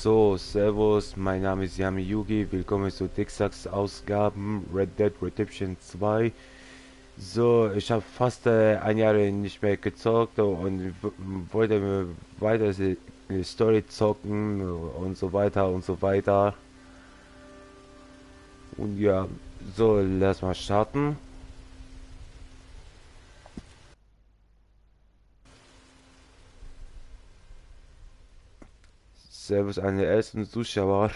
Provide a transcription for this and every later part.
So, Servus, mein Name ist Yami Yugi, willkommen zu Texas Ausgaben Red Dead Redemption 2. So, ich habe fast ein Jahr nicht mehr gezockt und wollte weiter die Story zocken und so weiter und so weiter. Und ja, so, lass mal starten. Servus an die ersten Zuschauer.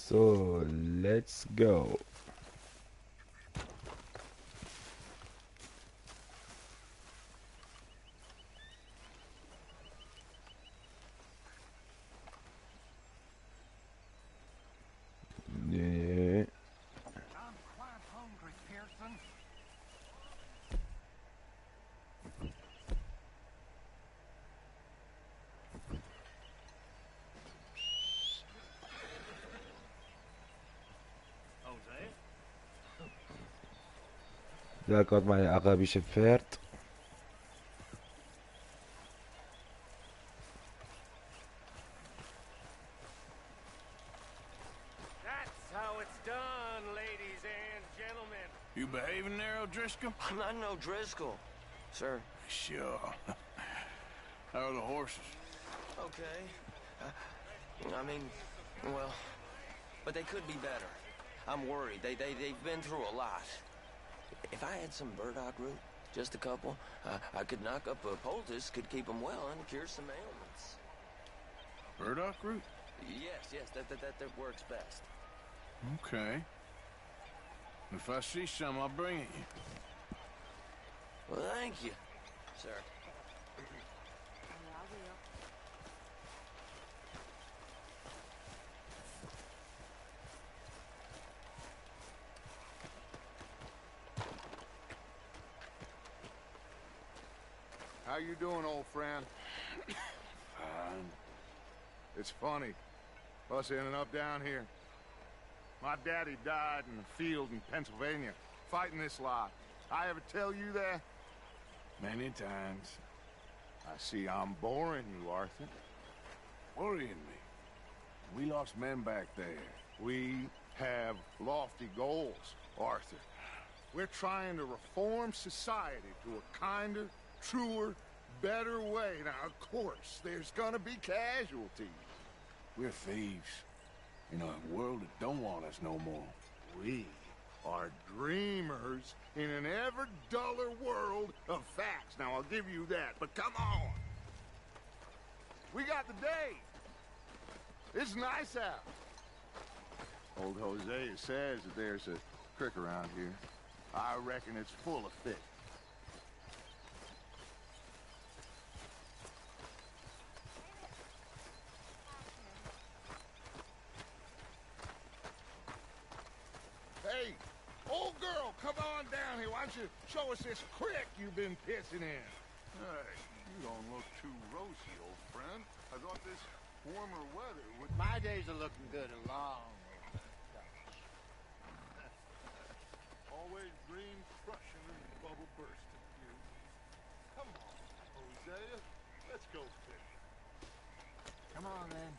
So, let's go. Nee. Da kommt mein arabische Pferd. That's how it's done, ladies and gentlemen. You behaving there, O'Driscoll? I'm not no Driscoll, sir. Sure. How are the horses? Okay. I mean, well, but they could be better. I'm worried. They've been through a lot. If I had some burdock root, just a couple, I could knock up a poultice, could keep them well and cure some ailments. Burdock root? Yes, that works best. Okay. If I see some, I'll bring it you. Well, thank you, sir. How you doing, old friend? Fine. It's funny, us ending up down here. My daddy died in the field in Pennsylvania, fighting this lot. I ever tell you that? Many times. I see I'm boring you, Arthur. Worrying me. We lost men back there. We have lofty goals, Arthur. We're trying to reform society to a kinder, truer, better way. Now, of course, there's gonna be casualties. We're thieves. In a world that don't want us no more. We are dreamers in an ever duller world of facts. Now, I'll give you that, but come on. We got the day. It's nice out. Old Hosea says that there's a creek around here. I reckon it's full of fish. Hey, Johnny, why don't you show us this creek you've been pissing in? Hey, you don't look too rosy, old friend. I thought this warmer weather would... My days are looking good and long. Always green crushing and bubble bursting, you. Come on, Hosea. Let's go fishing. Come on, then.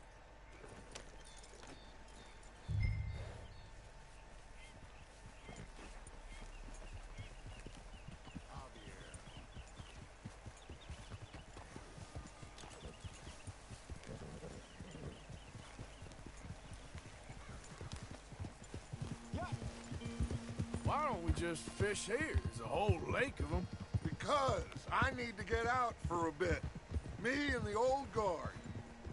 Why don't we just fish here? There's a whole lake of them. Because I need to get out for a bit. Me and the old guard.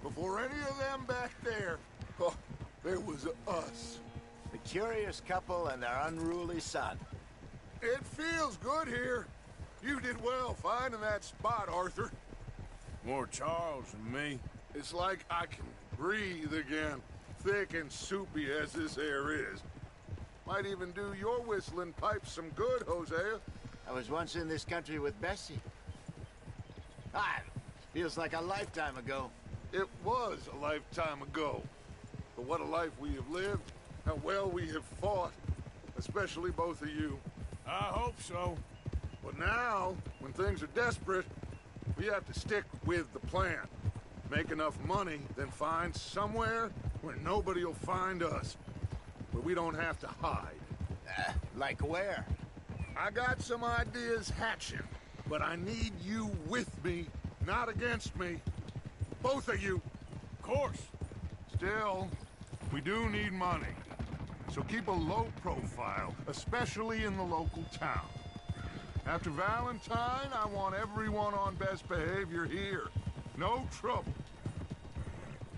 Before any of them back there, oh, there was us. The curious couple and their unruly son. It feels good here. You did well finding that spot, Arthur. More Charles than me. It's like I can breathe again, thick and soupy as this air is. Might even do your whistling pipes some good, Hosea. I was once in this country with Bessie. Ah, feels like a lifetime ago. It was a lifetime ago. But what a life we have lived, how well we have fought. Especially both of you. I hope so. But now, when things are desperate, we have to stick with the plan. Make enough money, then find somewhere where nobody will find us. Where we don't have to hide. Like where? I got some ideas hatching, but I need you with me, not against me. Both of you. Of course. Still, we do need money. So keep a low profile, especially in the local town. After Valentine, I want everyone on best behavior here. No trouble.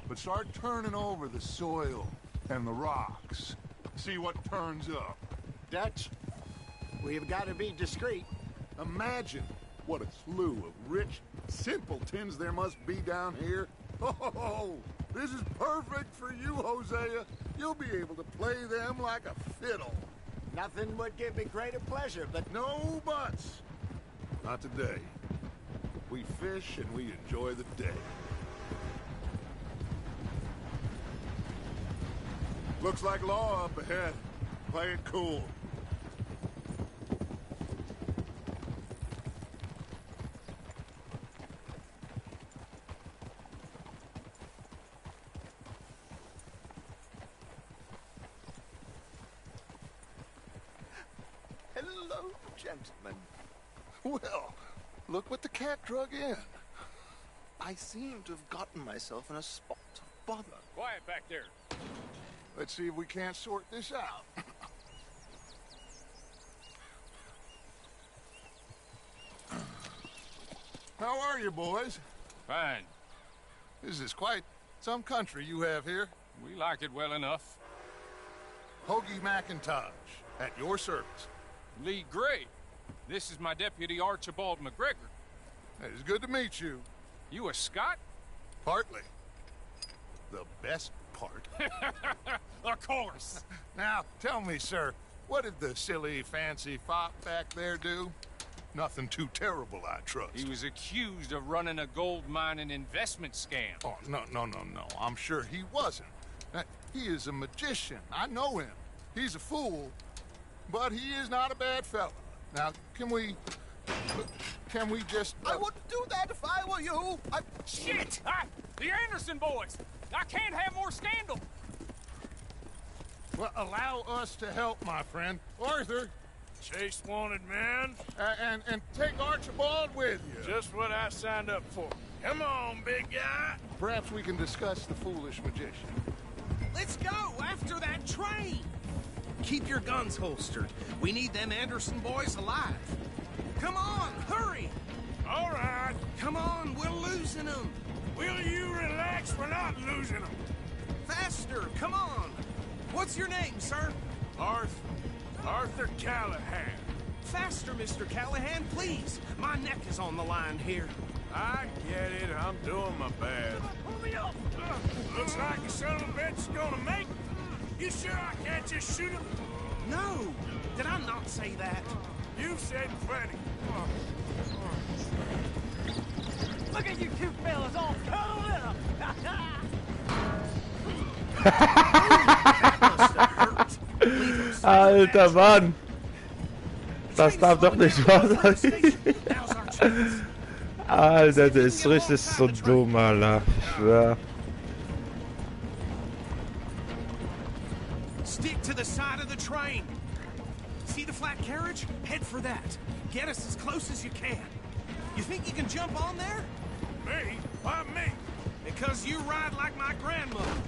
But start turning over the soil and the rocks. See what turns up. Dutch, we've got to be discreet. Imagine what a slew of rich simpletons there must be down here. Oh, this is perfect for you, Hosea. You'll be able to play them like a fiddle. Nothing would give me greater pleasure, but... No buts. Not today. We fish and we enjoy the day. Looks like law up ahead. Play it cool. Hello, gentlemen. Well, look what the cat drug in. I seem to have gotten myself in a spot of bother. Quiet back there. Let's see if we can't sort this out. How are you, boys? Fine. This is quite some country you have here. We like it well enough. Hoagie McIntosh, at your service. Lee Gray. This is my deputy Archibald McGregor. It is good to meet you. You a Scot? Partly. The best part. Of course. Now, tell me, sir, what did the silly, fancy fop back there do? Nothing too terrible, I trust. He was accused of running a gold mining investment scam. Oh, no. I'm sure he wasn't. He is a magician. I know him. He's a fool, but he is not a bad fella. Now, can we just... I wouldn't do that if I were you. Shit! The Anderson boys! I can't have more scandal! Well, allow us to help, my friend. Arthur. Chase wanted man. And take Archibald with you. Just what I signed up for. Come on, big guy. Perhaps we can discuss the foolish magician. Let's go after that train! Keep your guns holstered. We need them Anderson boys alive. Come on, hurry! All right. Come on, we're losing them. Will you relax? We're not losing them. Faster, come on. What's your name, sir? Arthur Callahan. Faster, Mr. Callahan, please. My neck is on the line here. I get it. I'm doing my best. Pull me up! Looks like the son of a bitch is gonna make it. You sure I can't just shoot him? No! Did I not say that? You said plenty. Look at you two fellas all cuddled up. Alter Mann! Das darf doch nicht wahr sein. Alter, der ist richtig so dumm, Alter. Ich schwör. Stick to the side of the train. See the flat carriage? Head for that. Get us as close as you can. You think you can jump on there? Me? Why me? Because you ride like my grandmother.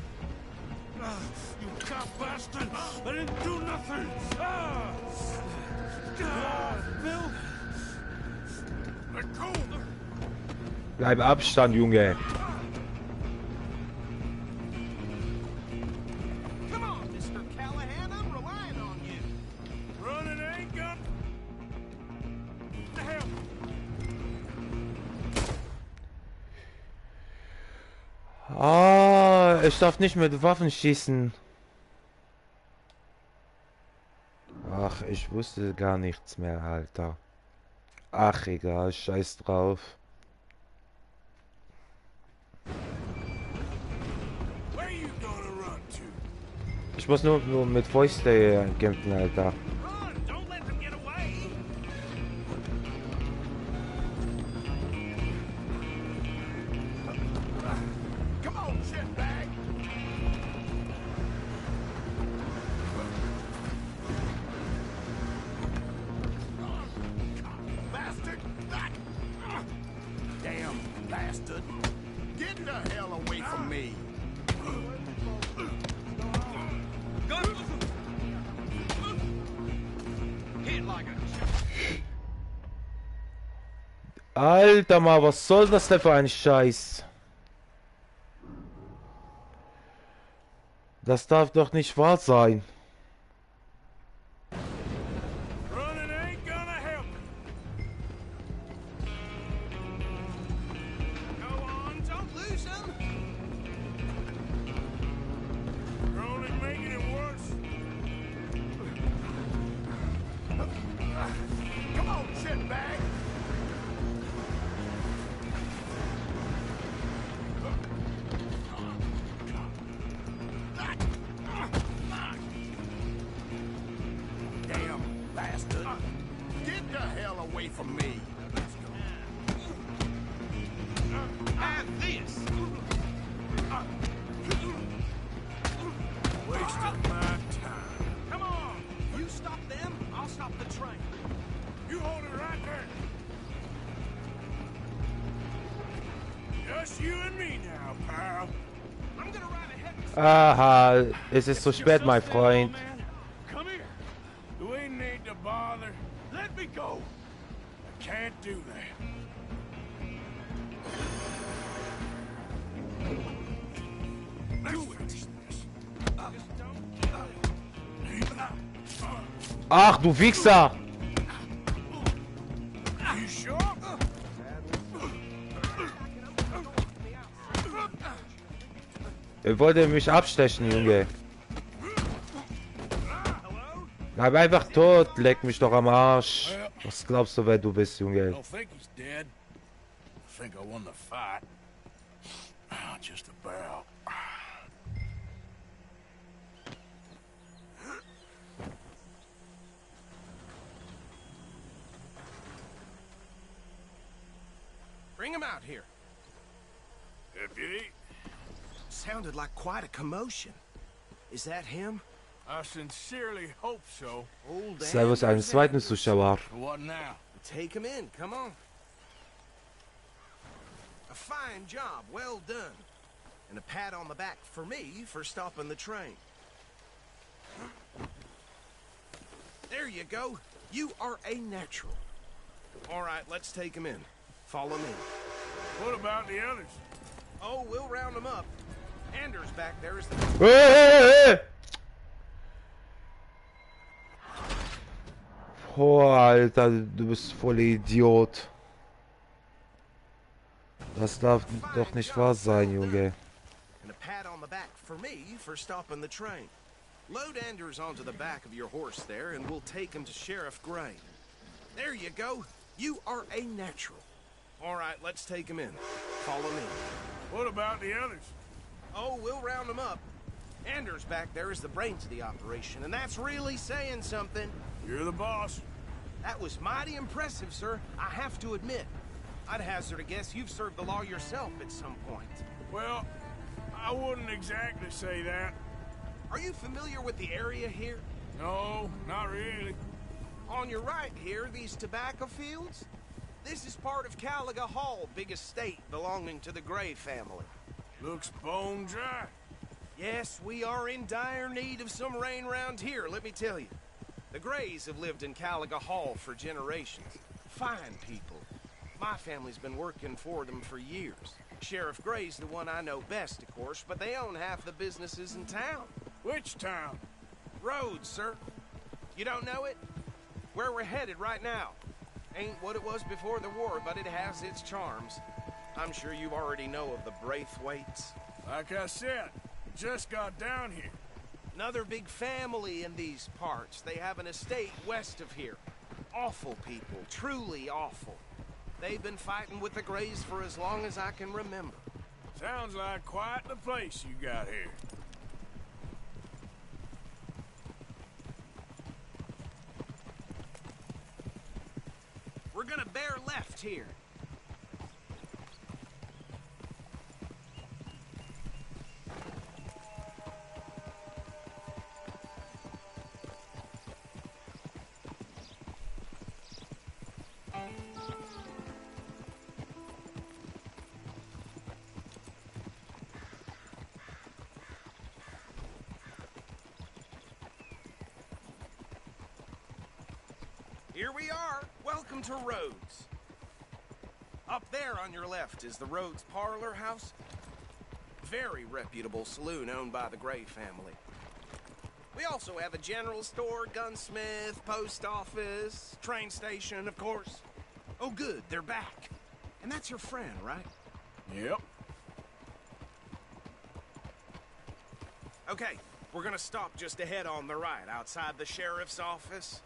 You cop bastard! I didn't do nothing! Bill? Let go! Bleib Abstand, Junge. Come on, Mr. Callahan, I'm relying on you. Running ain't gun. The hell? Ah, ich darf nicht mit Waffen schießen. Ach, ich wusste gar nichts mehr, Alter. Ach, egal, scheiß drauf. Where you gonna run to? Ich muss nur mit Fäuste kämpfen, Alter. Run! Don't let them get away! Come on, shitbag! Bastard! Damn bastard! Get the hell away from me! Alter mal, was soll das denn für ein Scheiß? Das darf doch nicht wahr sein. Running ain't gonna help. Go on, don't lose them! Running making it worse. Come on, shitbag! Damn bastard! Get the hell away from me! Have this! Wasting my time. Come on! You stop them, I'll stop the train. You hold it right there. Just you and me now, pal. I'm gonna ride ahead and Aha, es ist zu spät, mein Freund. Come here. We need to bother. Let me go. I can't do that. Do it. Ach, du Wichser! You sure? Er wollte mich abstechen, Junge. Bleib einfach tot, leck mich doch am Arsch. Was glaubst du, wer du bist, I Junge? don't think he's dead. I think I won the fight. Just about. bring him out here. Deputy, Sounded like quite a commotion. Is that him? I sincerely hope so. Old Servus, einen zweiten Zuschauer. What now? Take him in, come on. A fine job, well done. And a pat on the back for me for stopping the train. There you go. You are a natural. All right, let's take him in. Follow me. What about the others? Oh, we'll round them up. Anders back there is the... Hey! Oh, Alter, du bist voll Idiot. Das darf doch nicht wahr sein, Junge. And a pat on the back for me for stopping the train. Load Anders onto the back of your horse there, and we'll take him to Sheriff Gray. There you go. You are a natural. All right, let's take him in. Follow me. What about the others? Oh, we'll round them up. Anders back there is the brains of the operation, and that's really saying something. You're the boss. That was mighty impressive, sir. I have to admit. I'd hazard a guess you've served the law yourself at some point. Well, I wouldn't exactly say that. Are you familiar with the area here? No, not really. On your right here, these tobacco fields? This is part of Caliga Hall, big estate belonging to the Gray family. Looks bone dry. Yes, we are in dire need of some rain round here, let me tell you. The Grays have lived in Caliga Hall for generations. Fine people. My family's been working for them for years. Sheriff Gray's the one I know best, of course, but they own half the businesses in town. Which town? Rhodes, sir. You don't know it? Where we're headed right now. Ain't what it was before the war, but it has its charms. I'm sure you already know of the Braithwaites. Like I said, just got down here. Another big family in these parts. They have an estate west of here. Awful people, truly awful. They've been fighting with the Grays for as long as I can remember. Sounds like quite the place you got here. We're gonna bear left here. Here we are. Welcome to Rhodes. Up there on your left is the Rhodes Parlor House. Very reputable saloon owned by the Gray family. We also have a general store, gunsmith, post office, train station, of course. Oh good, they're back. And that's your friend, right? Yep. Okay, we're gonna stop just ahead on the right, outside the sheriff's office.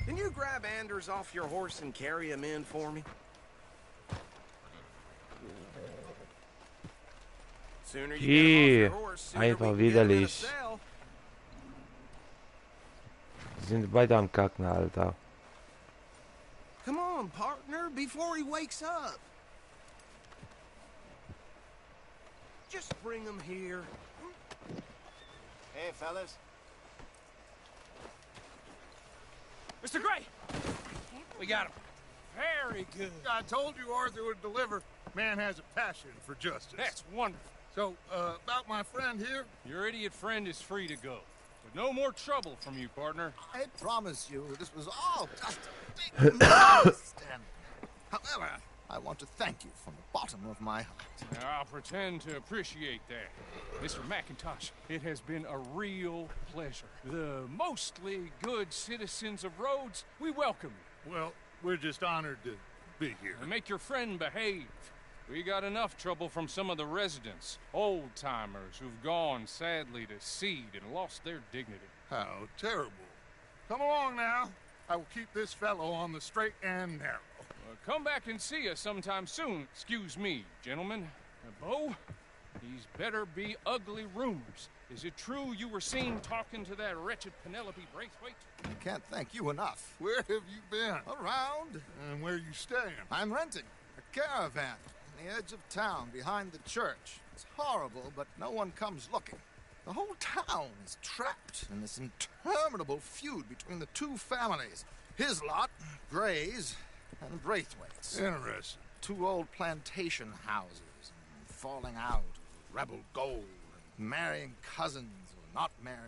Can you grab Anders off your horse and carry him in for me? Sooner you get him off your horse, sooner we Einfach can get him in a widerlich. cell. Die sind beide am Kacken, Alter. Come on, partner, before he wakes up. Just bring him here. Hey, fellas. Mr. Gray! We got him. Very good. I told you Arthur would deliver. Man has a passion for justice. That's wonderful. So, about my friend here? Your idiot friend is free to go. But no more trouble from you, partner. I promise you, this was all just a big misunderstanding. However, I want to thank you from the bottom of my heart. Now, I'll pretend to appreciate that. Mr. McIntosh, it has been a real pleasure. The mostly good citizens of Rhodes, we welcome you. Well, we're just honored to be here. And make your friend behave. We got enough trouble from some of the residents, old-timers who've gone, sadly, to seed and lost their dignity. How terrible. Come along now. I will keep this fellow on the straight and narrow. Come back and see us sometime soon. Excuse me, gentlemen. Bo, these better be ugly rumors. Is it true you were seen talking to that wretched Penelope Braithwaite? I can't thank you enough. Where have you been? Around. And where you staying? I'm renting a caravan on the edge of town behind the church. It's horrible, but no one comes looking. The whole town is trapped in this interminable feud between the two families. His lot, Gray's, and Braithwaite's. Interesting. Two old plantation houses, and falling out of rebel gold, and marrying cousins or not marrying.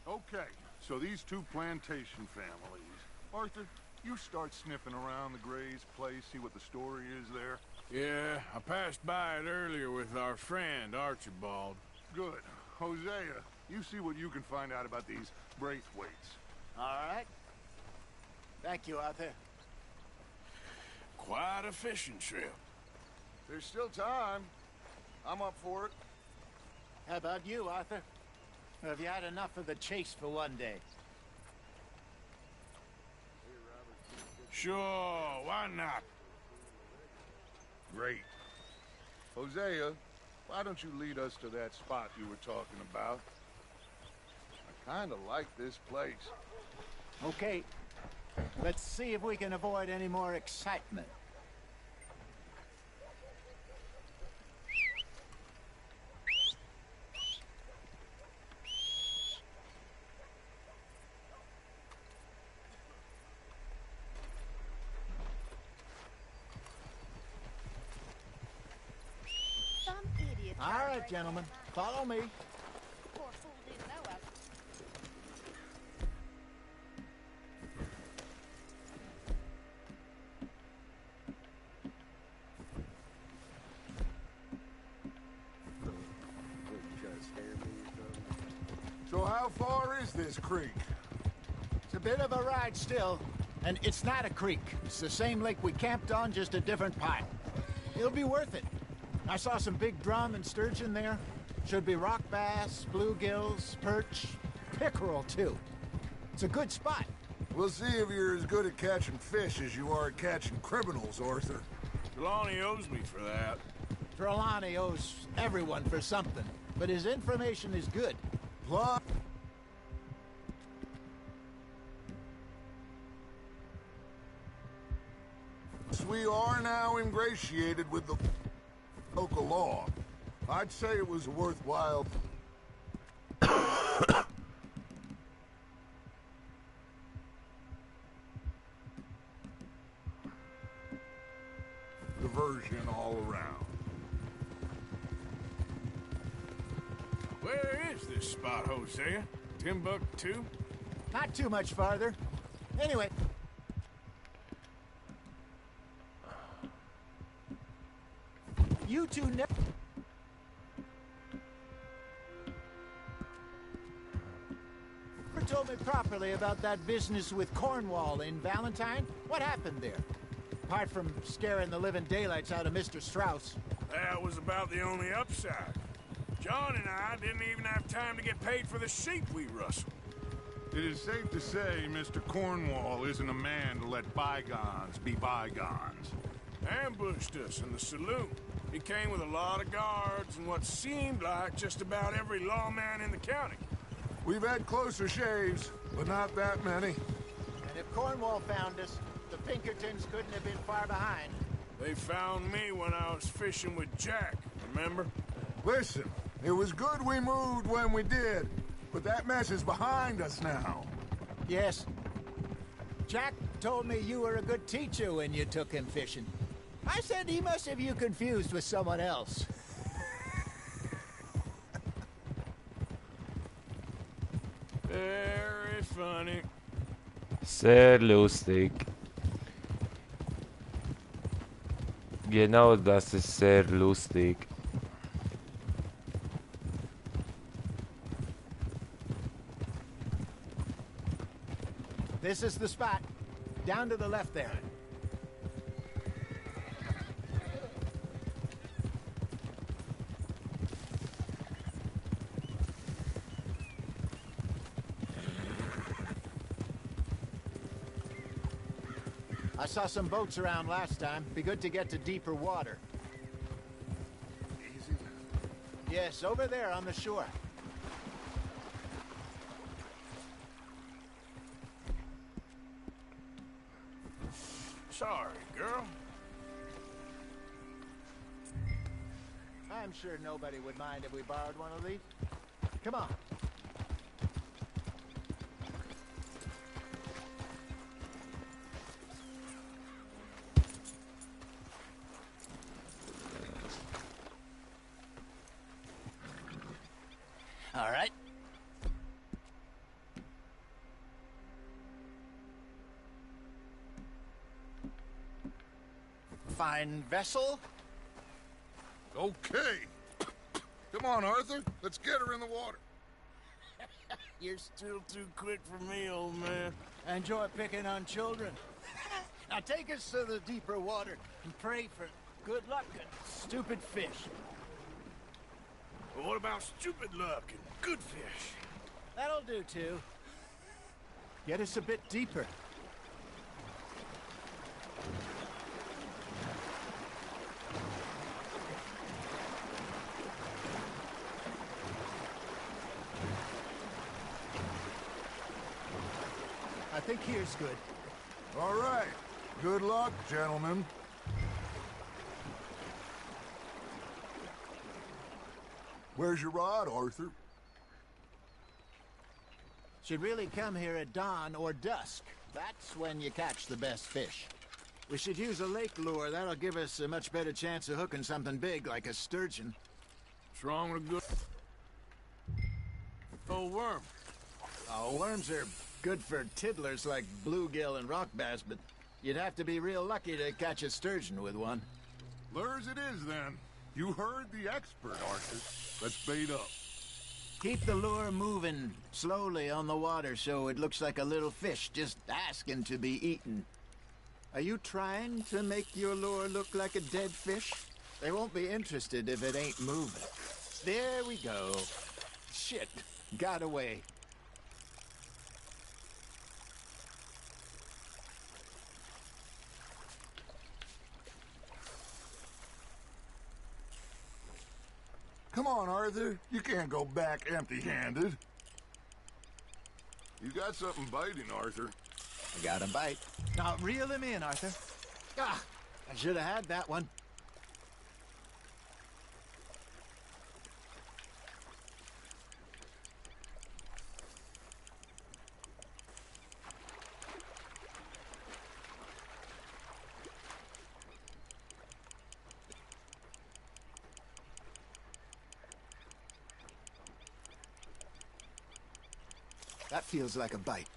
Okay, so these two plantation families. Arthur, you start sniffing around the Gray's place, see what the story is there. Yeah, I passed by it earlier with our friend, Archibald. Good. Hosea, you see what you can find out about these Braithwaites. All right. Thank you, Arthur. Quite a fishing trip. There's still time. I'm up for it. How about you, Arthur? Or have you had enough of the chase for one day? Sure, why not? Great. Hosea, why don't you lead us to that spot you were talking about? I kinda like this place. Okay. Let's see if we can avoid any more excitement. Some idiot. All right, gentlemen. Follow me. Poor fool didn't know us. So how far is this creek? It's a bit of a ride still, and it's not a creek. It's the same lake we camped on, just a different part. It'll be worth it. I saw some big drum and sturgeon there. Should be rock bass, bluegills, perch, pickerel too. It's a good spot. We'll see if you're as good at catching fish as you are at catching criminals, Arthur. Trelawney owes me for that. Trelawney owes everyone for something, but his information is good. Plus, we are now ingratiated with the local law. I'd say it was worthwhile. Diversion all around. Where is this spot, Hosea? Timbuktu? Not too much farther. Anyway. You two never told me properly about that business with Cornwall in Valentine. What happened there? Apart from scaring the living daylights out of Mr. Strauss. That was about the only upside. John and I didn't even have time to get paid for the sheep we rustled. It is safe to say Mr. Cornwall isn't a man to let bygones be bygones. Ambushed us in the saloon. He came with a lot of guards and what seemed like just about every lawman in the county. We've had closer shaves, but not that many. And if Cornwall found us, the Pinkertons couldn't have been far behind. They found me when I was fishing with Jack, remember? Listen, it was good we moved when we did, but that mess is behind us now. Yes. Jack told me you were a good teacher when you took him fishing. I said he must have you confused with someone else. Very funny. Sehr lustig. Genau, das ist sehr lustig. This is the spot. Down to the left there. I saw some boats around last time. Be good to get to deeper water. Easy. Yes, over there on the shore. Sorry, girl. I'm sure nobody would mind if we borrowed one of these. Come on. All right. Fine vessel. Okay. Come on, Arthur. Let's get her in the water. You're still too quick for me, old man. Enjoy picking on children. Now take us to the deeper water and pray for good luck and stupid fish. But what about stupid luck and good fish? That'll do too. Get us a bit deeper. I think here's good. All right. Good luck, gentlemen. Where's your rod, Arthur? Should really come here at dawn or dusk. That's when you catch the best fish. We should use a lake lure. That'll give us a much better chance of hooking something big like a sturgeon. What's wrong with a good old worm? Oh, worms are good for tiddlers like bluegill and rock bass, but you'd have to be real lucky to catch a sturgeon with one. Lures it is, then. You heard the expert, Arthur. Let's bait up. Keep the lure moving slowly on the water so it looks like a little fish just asking to be eaten. Are you trying to make your lure look like a dead fish? They won't be interested if it ain't moving. There we go. Shit, got away. Come on, Arthur. You can't go back empty-handed. You got something biting, Arthur. I got a bite. Now reel him in, Arthur. Ah, I should have had that one. That feels like a bite.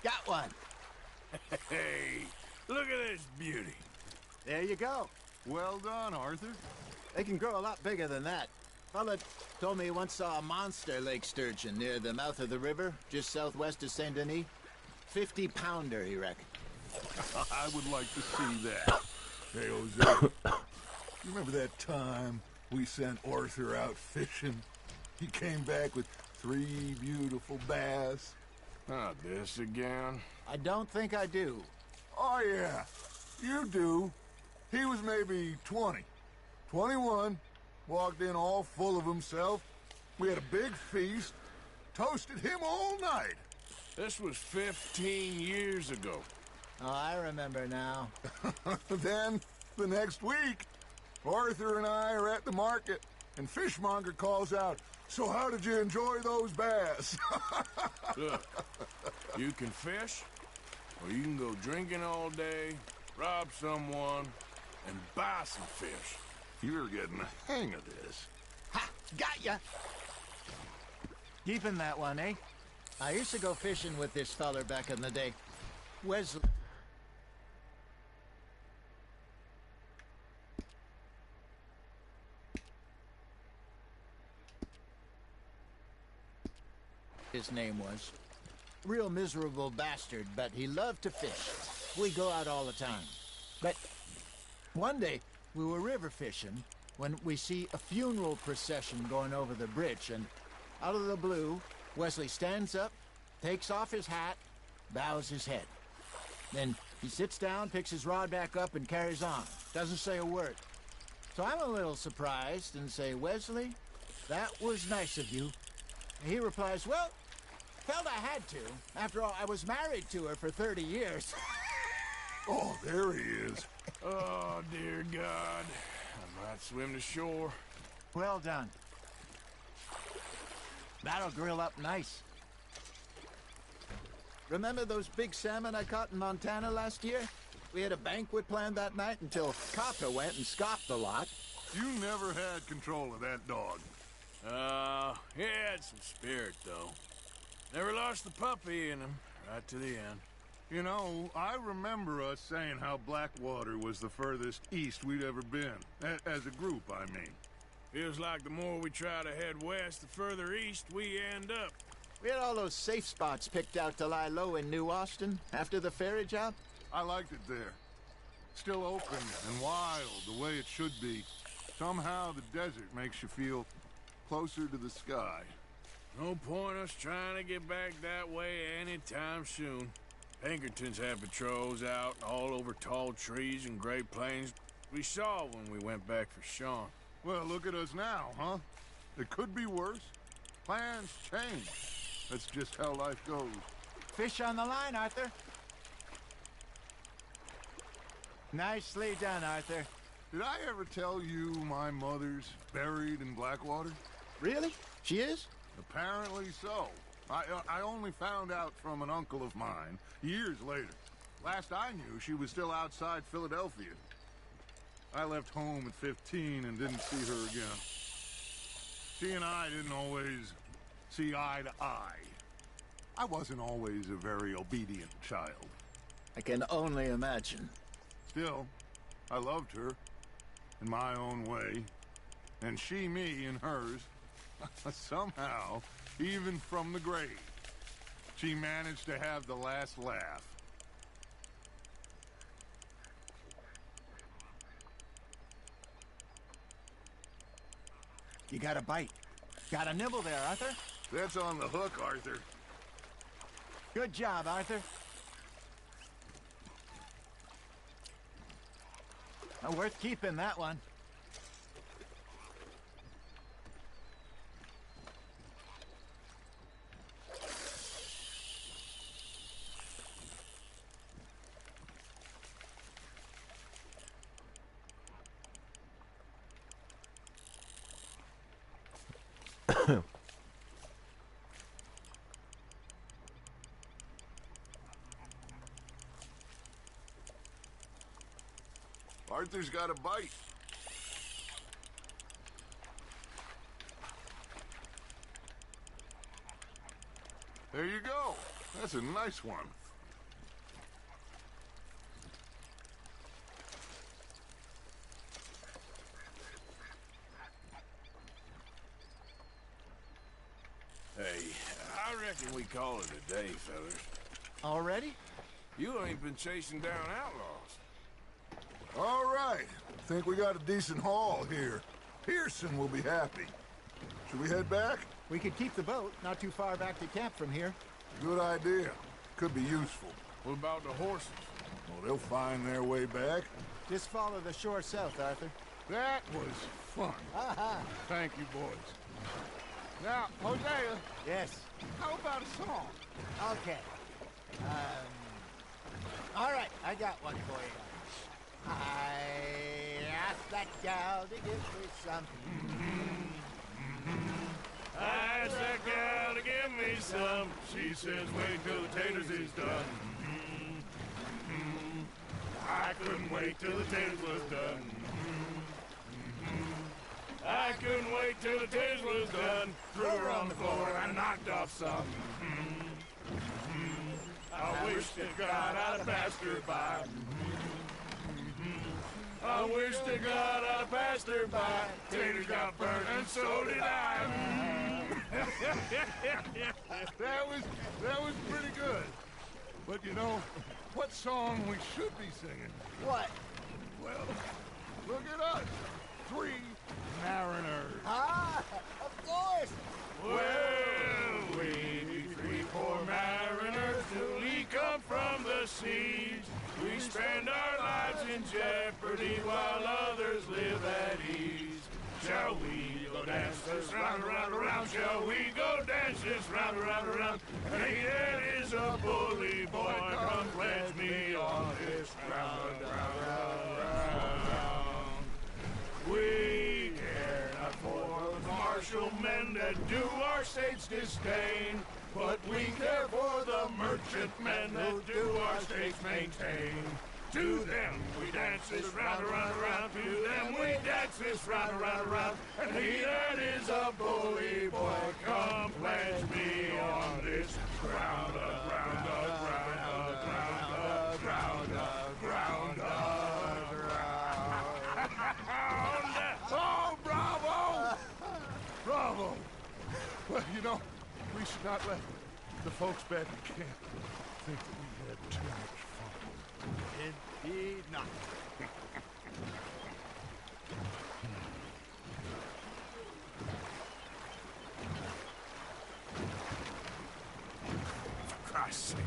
Got one. Hey, look at this beauty. There you go. Well done, Arthur. They can grow a lot bigger than that. Fella told me he once saw a monster lake sturgeon near the mouth of the river, just southwest of Saint Denis. 50-pounder, he reckoned. I would like to see that. Hey, Jose. You remember that time we sent Arthur out fishing? He came back with 3 beautiful bass. Not this again. I don't think I do. Oh, yeah. You do. He was maybe 20. 21. Walked in all full of himself. We had a big feast. Toasted him all night. This was 15 years ago. Oh, I remember now. Then, the next week, Arthur and I are at the market, and Fishmonger calls out, "So how did you enjoy those bass?" Look, you can fish, or you can go drinking all day, rob someone, and buy some fish. You're getting the hang of this. Ha! Got ya! Keeping that one, eh? I used to go fishing with this feller back in the day. Wesley. His name was. Real miserable bastard, but he loved to fish. We go out all the time. But one day, we were river fishing when we see a funeral procession going over the bridge, and out of the blue, Wesley stands up, takes off his hat, bows his head. Then he sits down, picks his rod back up, and carries on. Doesn't say a word. So I'm a little surprised and say, "Wesley, that was nice of you." And he replies, "Well, felt I had to. After all, I was married to her for 30 years. Oh, there he is. Oh, dear God. I might swim to shore. Well done. That'll grill up nice. Remember those big salmon I caught in Montana last year? We had a banquet planned that night until Kata went and scoffed a lot. You never had control of that dog. He had some spirit, though. Never lost the puppy in him, right to the end. You know, I remember us saying how Blackwater was the furthest east we'd ever been. As a group, I mean. Feels like the more we try to head west, the further east we end up. We had all those safe spots picked out to lie low in New Austin after the ferry job. I liked it there. Still open and wild, the way it should be. Somehow the desert makes you feel closer to the sky. No point us trying to get back that way anytime soon. Pinkertons had patrols out all over tall trees and Great Plains. We saw when we went back for Sean. Well, look at us now, huh? It could be worse. Plans change. That's just how life goes. Fish on the line, Arthur. Nicely done, Arthur. Did I ever tell you my mother's buried in Blackwater? Really? She is? Apparently so. I only found out from an uncle of mine years later. Last I knew, she was still outside Philadelphia. I left home at 15 and didn't see her again. She and I didn't always see eye to eye. I wasn't always a very obedient child. I can only imagine. Still, I loved her in my own way, and she me in hers. Somehow, even from the grave, she managed to have the last laugh. You got a bite. Got a nibble there, Arthur. That's on the hook, Arthur. Good job, Arthur. Worth keeping, that one. Arthur's got a bite. There you go. That's a nice one. Hey, I reckon we call it a day, fellas. Already? You ain't been chasing down outlaws. All right. Think we got a decent haul here. Pearson will be happy. Should we head back? We could keep the boat not too far back to camp from here. Good idea. Could be useful. What about the horses? Well, they'll find their way back. Just follow the shore south, Arthur. That was fun. Thank you, boys. Now, Hosea. Yes. How about a song? Okay. All right, I got one for you. I asked that gal to give me some. I asked that gal to give me some. She says, wait till the taters is done. I couldn't wait till the taters was done. I couldn't wait till the taters was done. Threw her on the floor and knocked off some. I wish to God I'd have passed her by. I wish to God I'd have passed her by. Taters got burnt and so did I. That was pretty good. But you know, what song we should be singing? What? Well, look at us. 3 mariners. Ah, of course. Well, we be 3 poor mariners till we come from the seas. We spend our lives in jeopardy while others live at ease. Shall we go dance this round, around, around? Shall we go dance this round, around, around? Hey, that is a bully boy. Come pledge me on this round, round, round, round. We care not for the martial men that do our state's disdain, but we care for the merchant men that do our states maintain. To them we dance this round, around, around. To them we dance this round, around, around. And he that is a bully boy, come pledge me on this ground up, ground up, ground up, ground up, ground up, ground up, ground up. Oh, bravo! Bravo! Well, you know, we should not let the folks back in camp think that we had too much fun. Indeed not. For Christ's sake.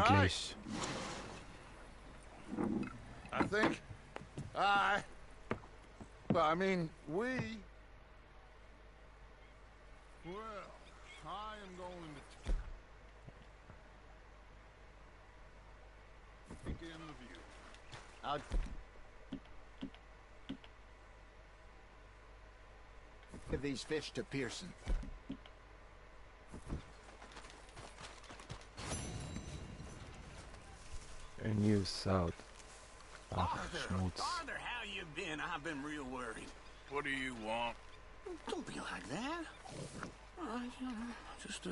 eigentlich? I think I mean, we... Well, I am going to take in the view. I'll... Give these fish to Pearson. A new south. Ach, Schmutz. Arthur, how you been? I've been real worried. What do you want? Don't be like that. You know, just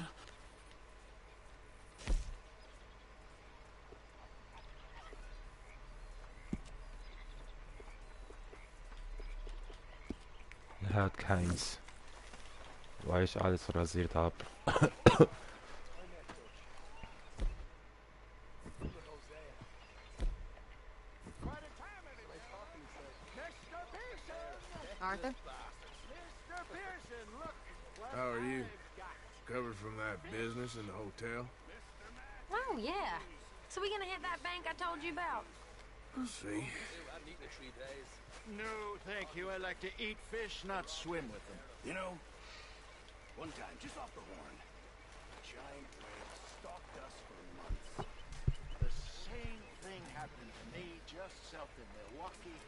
Er hat keins. Weil ich alles rasiert habe. Arthur? How are you? Recovered from that business in the hotel? Oh, yeah. So we gonna hit that bank I told you about? We'll see. No, thank you. I like to eat fish, not swim with them. You know, one time, just off the horn, a giant whale stalked us for months. The same thing happened to me just south of Milwaukee,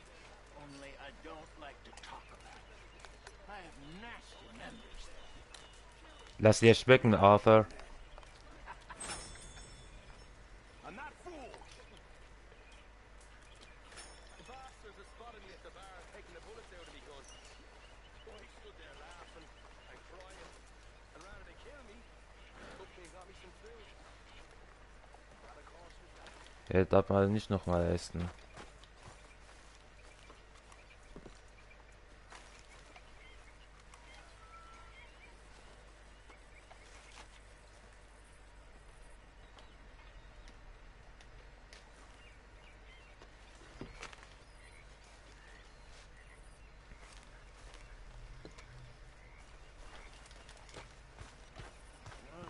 only I don't like to talk about it. I have nasty memories there. Lass dir schmecken, Arthur. I'm not fooled. The bastards that spotted me at the bar taking the bullets out of me gun. Oh, he stood there laughing and crying. And rather than kill me, took me and got me some food. That, of course, was that. Er darf man nicht noch mal essen.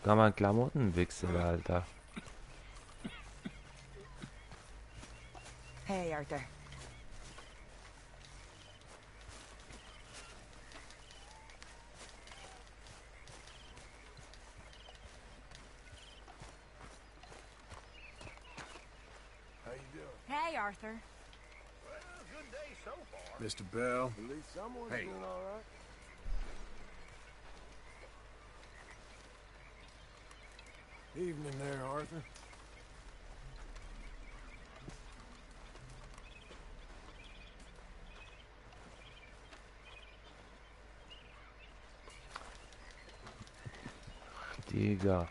Kann man Klamotten wechseln, Alter. Hey, Arthur. How you doing? Hey, Arthur. Well, good day so far. Mr. Bell? At least someone's Hey. doing all right. Evening there, Arthur. Digga.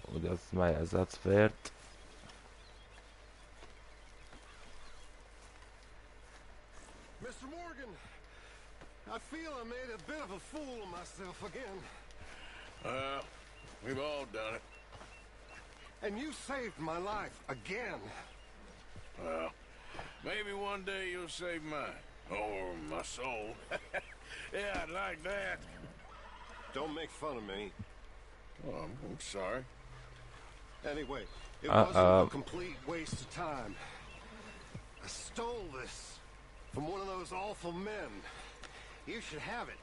Oh, das ist mein Ersatzwert. Mr. Morgan, I feel I made a bit of a fool of myself again. We've all done it. And you saved my life again. Well, maybe one day you'll save mine. Or my soul. Yeah, I'd like that. Don't make fun of me. Oh, I'm sorry. Anyway, it wasn't a complete waste of time. I stole this from one of those awful men. You should have it.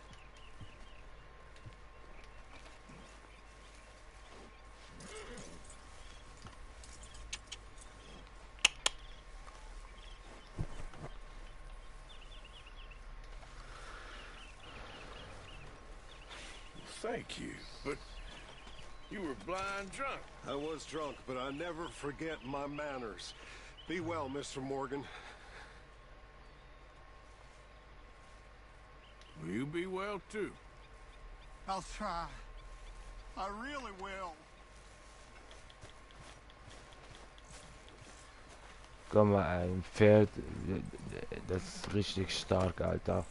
Thank you, but you were blind drunk. I was drunk, but I never forget my manners. Be well, Mr. Morgan. Will you be well, too? I'll try. I really will. Komm mal, ein Pferd, das ist richtig stark, Alter.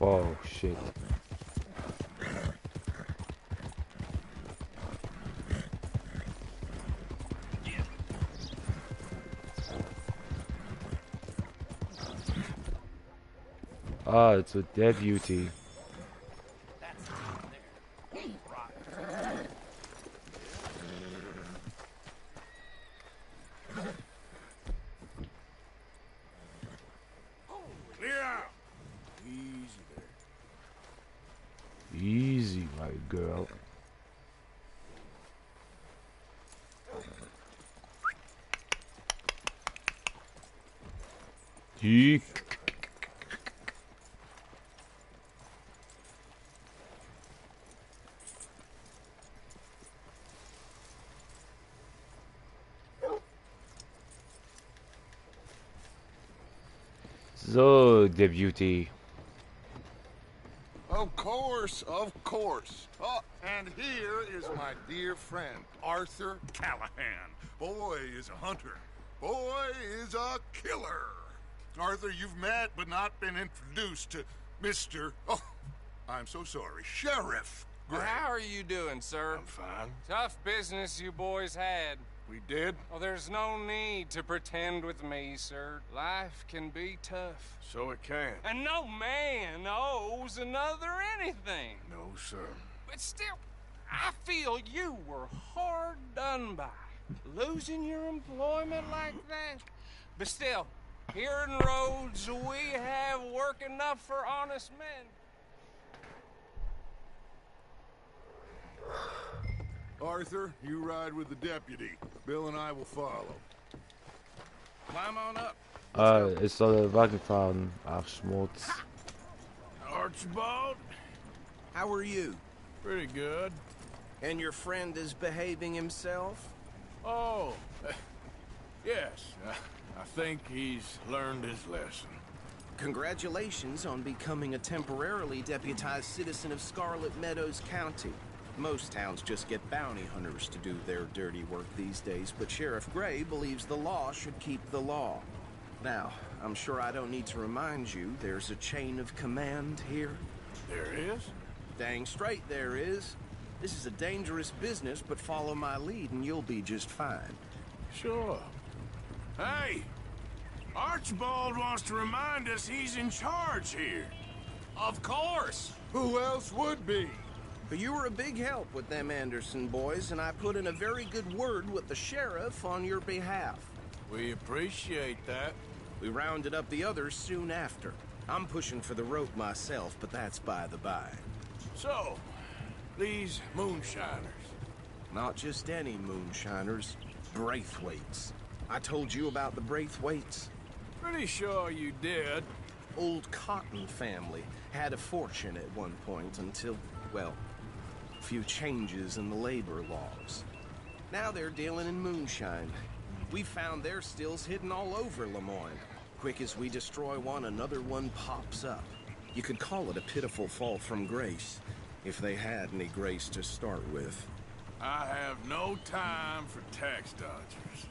Oh shit. Ah, it's a deputy. Clear out. Easy there. Easy, my girl. He. So, deputy. Of course, of course. Oh, and here is my dear friend, Arthur Callahan. Boy is a hunter. Boy is a killer. Arthur, you've met but not been introduced to Mr. Oh, I'm so sorry, Sheriff Gray. How are you doing, sir? I'm fine. Tough business you boys had. We did? Oh, there's no need to pretend with me, sir. Life can be tough. So it can. And no man owes another anything. No, sir. But still, I feel you were hard done by. Losing your employment like that. But still, here in Rhodes, we have work enough for honest men. Arthur, you ride with the deputy. Bill and I will follow. Climb on up. Ich soll Wagen fahren. Ach, Schmutz. Archibald? How are you? Pretty good. And your friend is behaving himself? Oh, yes. I think he's learned his lesson. Congratulations on becoming a temporarily deputized citizen of Scarlet Meadows County. Most towns just get bounty hunters to do their dirty work these days, but Sheriff Gray believes the law should keep the law. Now, I'm sure I don't need to remind you there's a chain of command here. There is? Dang straight there is. This is a dangerous business, but follow my lead and you'll be just fine. Sure. Hey! Archibald wants to remind us he's in charge here. Of course. Who else would be? But you were a big help with them Anderson boys, and I put in a very good word with the sheriff on your behalf. We appreciate that. We rounded up the others soon after. I'm pushing for the rope myself, but that's by the by. So, these moonshiners. Not just any moonshiners, Braithwaites. I told you about the Braithwaites. Pretty sure you did. Old Cotton family had a fortune at one point until, well, a few changes in the labor laws. Now they're dealing in moonshine. We found their stills hidden all over Lemoyne. Quick as we destroy one, another one pops up. You could call it a pitiful fall from grace, if they had any grace to start with. I have no time for tax dodgers.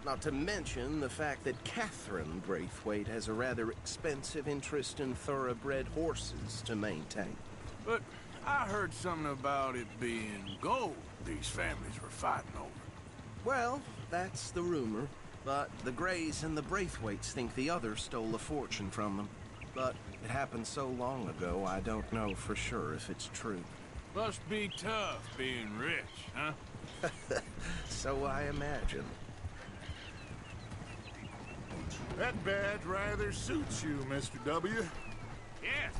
Not to mention the fact that Catherine Braithwaite has a rather expensive interest in thoroughbred horses to maintain. But I heard something about it being gold these families were fighting over. Well, that's the rumor. But the Grays and the Braithwaites think the others stole a fortune from them. But it happened so long ago, I don't know for sure if it's true. Must be tough being rich, huh? So I imagine. That badge rather suits you, Mr. W. Yes.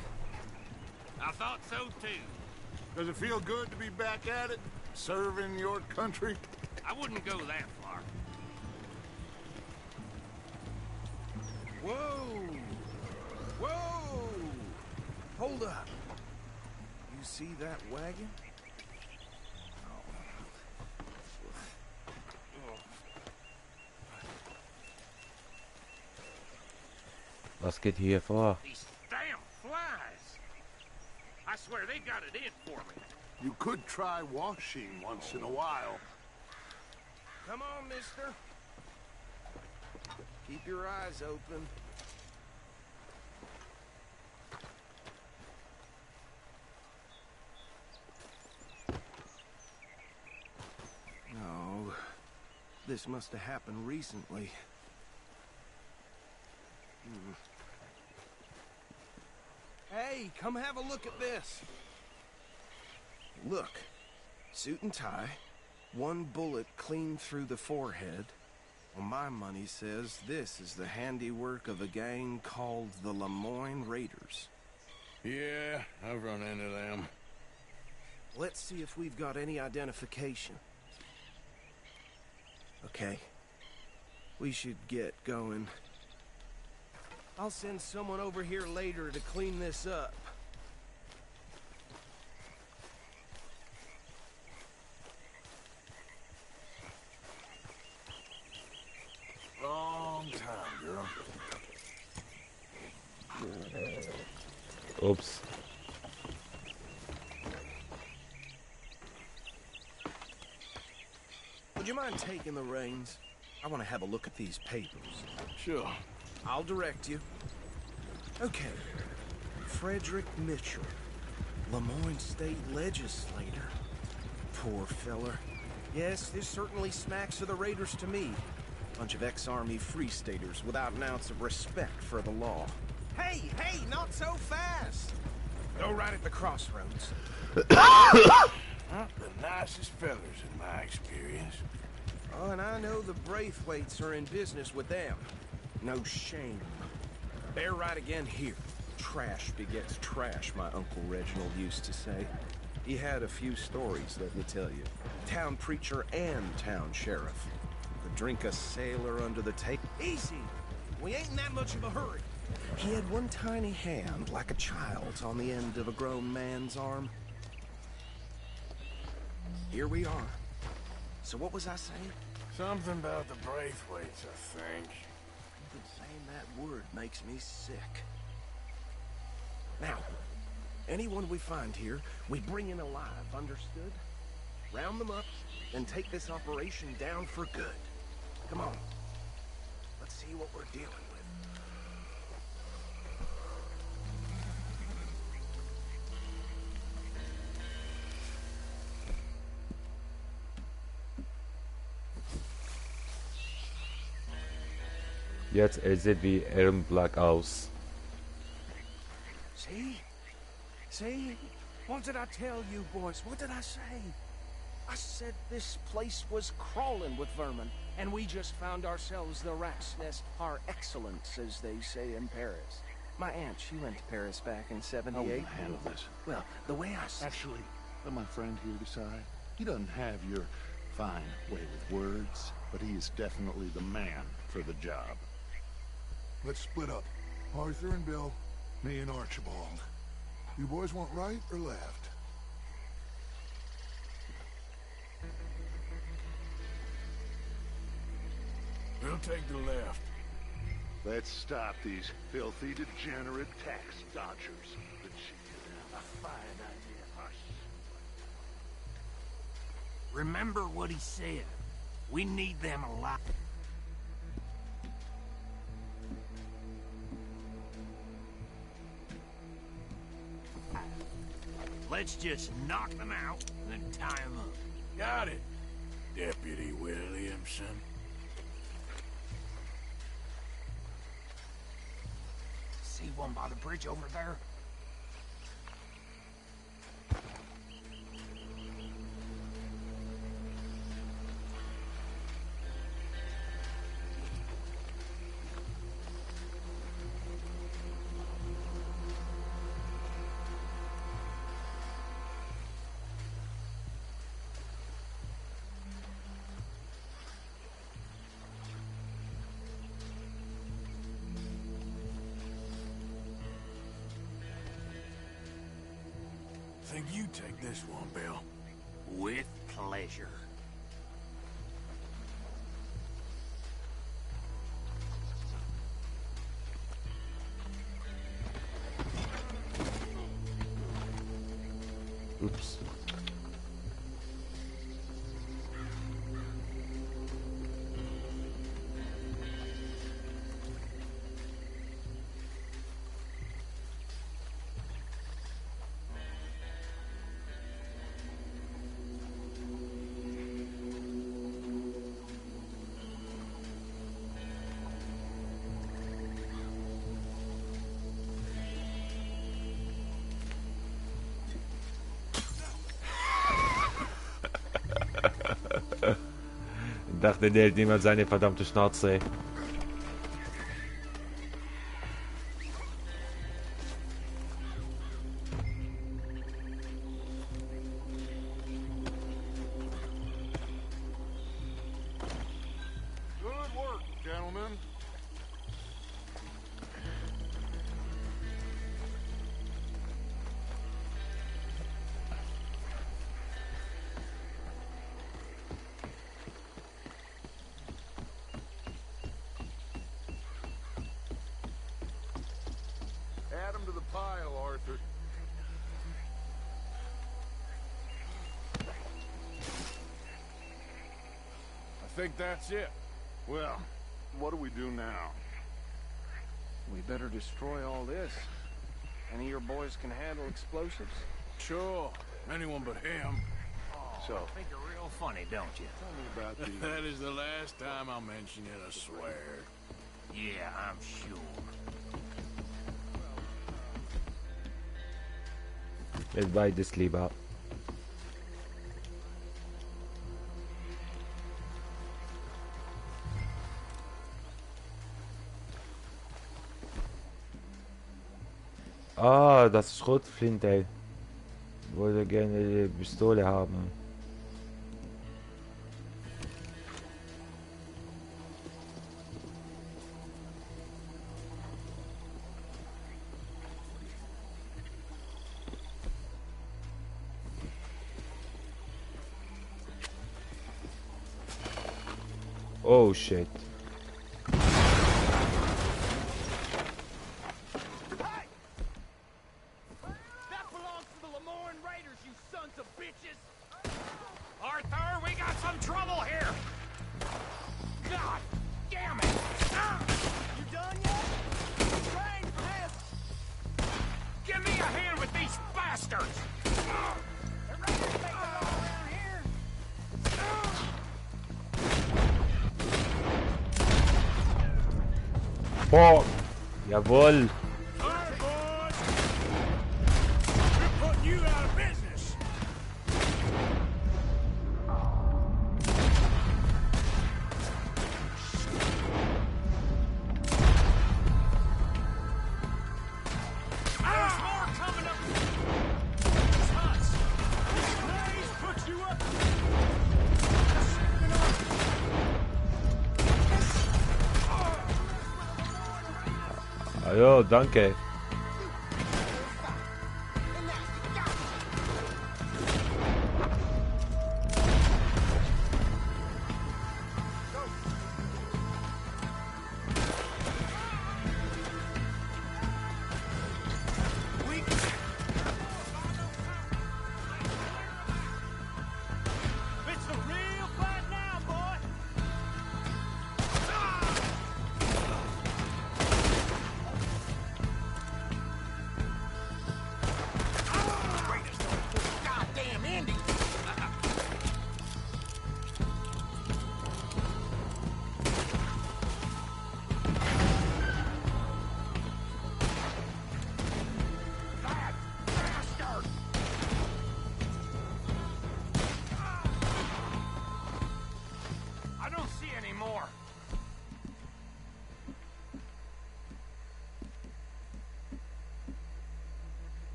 I thought so too. Does it feel good to be back at it? Serving your country? I wouldn't go that far. Whoa! Whoa! Hold up. You see that wagon? Was geht hier vor? These damn flies. I swear they got it in for me. You could try washing once in a while. Come on, mister. Keep your eyes open. this must have happened recently. Hey, come have a look at this. Look, suit and tie, one bullet clean through the forehead. Well, my money says this is the handiwork of a gang called the Lemoyne Raiders. Yeah, I've run into them. Let's see if we've got any identification. Okay. We should get going. I'll send someone over here later to clean this up. Long time, girl. Oops. Would you mind taking the reins? I want to have a look at these papers. Sure. I'll direct you. Okay. Frederick Mitchell, Lemoyne State Legislator. Poor feller. Yes, this certainly smacks of the Raiders to me. Bunch of ex-Army Free Staters without an ounce of respect for the law. Hey, hey, not so fast! Go right at the crossroads. Not the nicest fellers in my experience. Oh, and I know the Braithwaites are in business with them. No shame. Bear right again here. Trash begets trash, my Uncle Reginald used to say. He had a few stories, let me tell you. Town preacher and town sheriff. Could drink a sailor under the table. Easy! We ain't in that much of a hurry. He had one tiny hand, like a child's, on the end of a grown man's arm. Here we are. So what was I saying? Something about the Braithwaites, I think. Even saying that word makes me sick. Now, anyone we find here, we bring in alive, understood? Round them up, and take this operation down for good. Come on. Let's see what we're dealing with. Jetzt sieht wie Ehrenblack aus. See? See? What did I tell you, boys? What did I say? I said this place was crawling with vermin, and we just found ourselves the rat's nest par excellence, as they say in Paris. My aunt, she went to Paris back in '78. How will you handle this? Well, the way I see... Actually, let my friend here decide. He doesn't have your fine way with words, but he is definitely the man for the job. Let's split up. Arthur and Bill, me and Archibald. You boys want right or left? We'll take the left. Let's stop these filthy, degenerate tax dodgers. A fine idea, Hush. Remember what he said. We need them alive. Let's just knock them out, then tie them up. Got it, Deputy Williamson. See one by the bridge over there? Think you take this one, Bill. With pleasure. Oops. Dachte, der hält niemand seine verdammte Schnauze. Good work, gentlemen. Add 'em to the pile, Arthur. I think that's it. Well, what do we do now? We better destroy all this. Any of your boys can handle explosives? Sure. Anyone but him. So, think you're real funny, don't you? Tell me about the... That is the last time I'll mention it, I swear. Yeah, I'm sure. Let's buy this lieber. Ah, das Schrotflinte. Wollte gerne die Pistole haben. Oh shit. Arthur, we got some trouble here! God damn it! You done yet? Train for this! Give me a hand with these bastards! They're ready to make it all around here! Oh, jawohl. Alright, boys. We're putting you out of business. There's more coming up! These huts! Blaze put you up! Ajo, danke. It's a real fight now, boy! Goddamn Indy! That bastard! I don't see any more.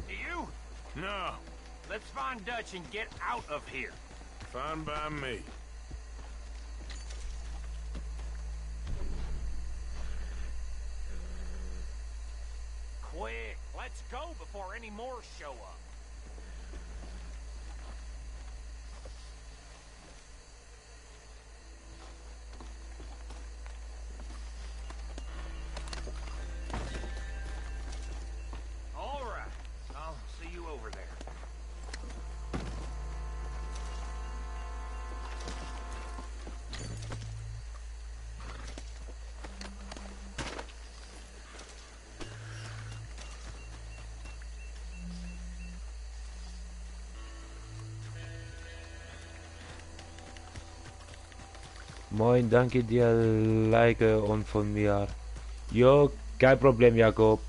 Do you? No, Let's find Dutch and get out of here. fine by me. Quick, let's go before any more show up. All right, I'll see you over there. Moin, danke dir, Like und von mir. Jo, kein Problem, Jakob.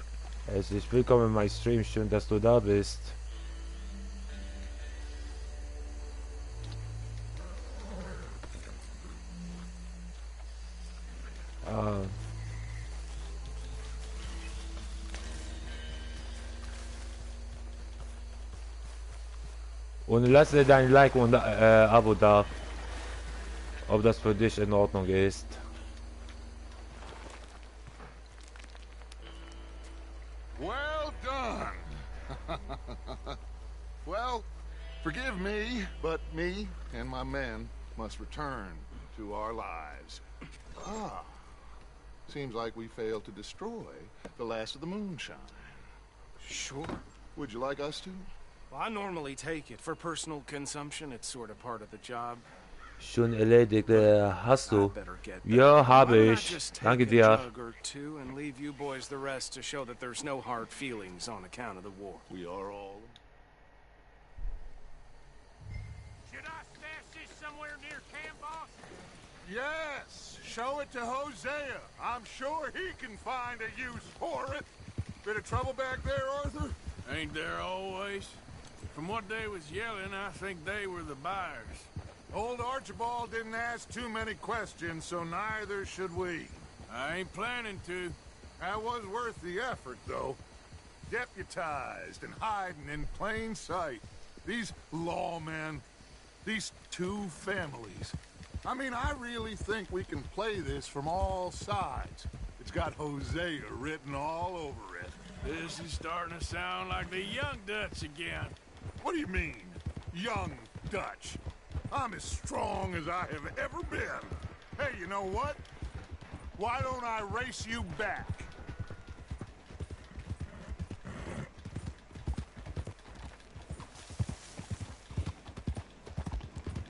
Es ist willkommen in meinem Stream, schön, dass du da bist. Und lasse dein Like und Abo da, ob das für dich in Ordnung ist. Well done. Well, forgive me, but me and my men must return to our lives. Ah, seems like we failed to destroy the last of the moonshine. Sure. Would you like us to? Well, I normally take it for personal consumption. It's sort of part of the job. Schon erledigt, hast du? Ja, habe ich. Danke dir. And leave you boys the rest to show that there's no hard feelings on account of the war. We are all. Should I stash this somewhere near camp, boss? Yes, show it to Hosea. I'm sure he can find a use for it. Bit of trouble back there, Arthur? Ain't there always? From what they was yelling, I think they were the buyers. Old Archibald didn't ask too many questions, so neither should we. I ain't planning to. That was worth the effort, though. Deputized and hiding in plain sight. These lawmen, these two families. I mean, I really think we can play this from all sides. It's got Hosea written all over it. This is starting to sound like the Young Dutch again. What do you mean, Young Dutch? I'm as strong as I have ever been. Hey, you know what? Why don't I race you back?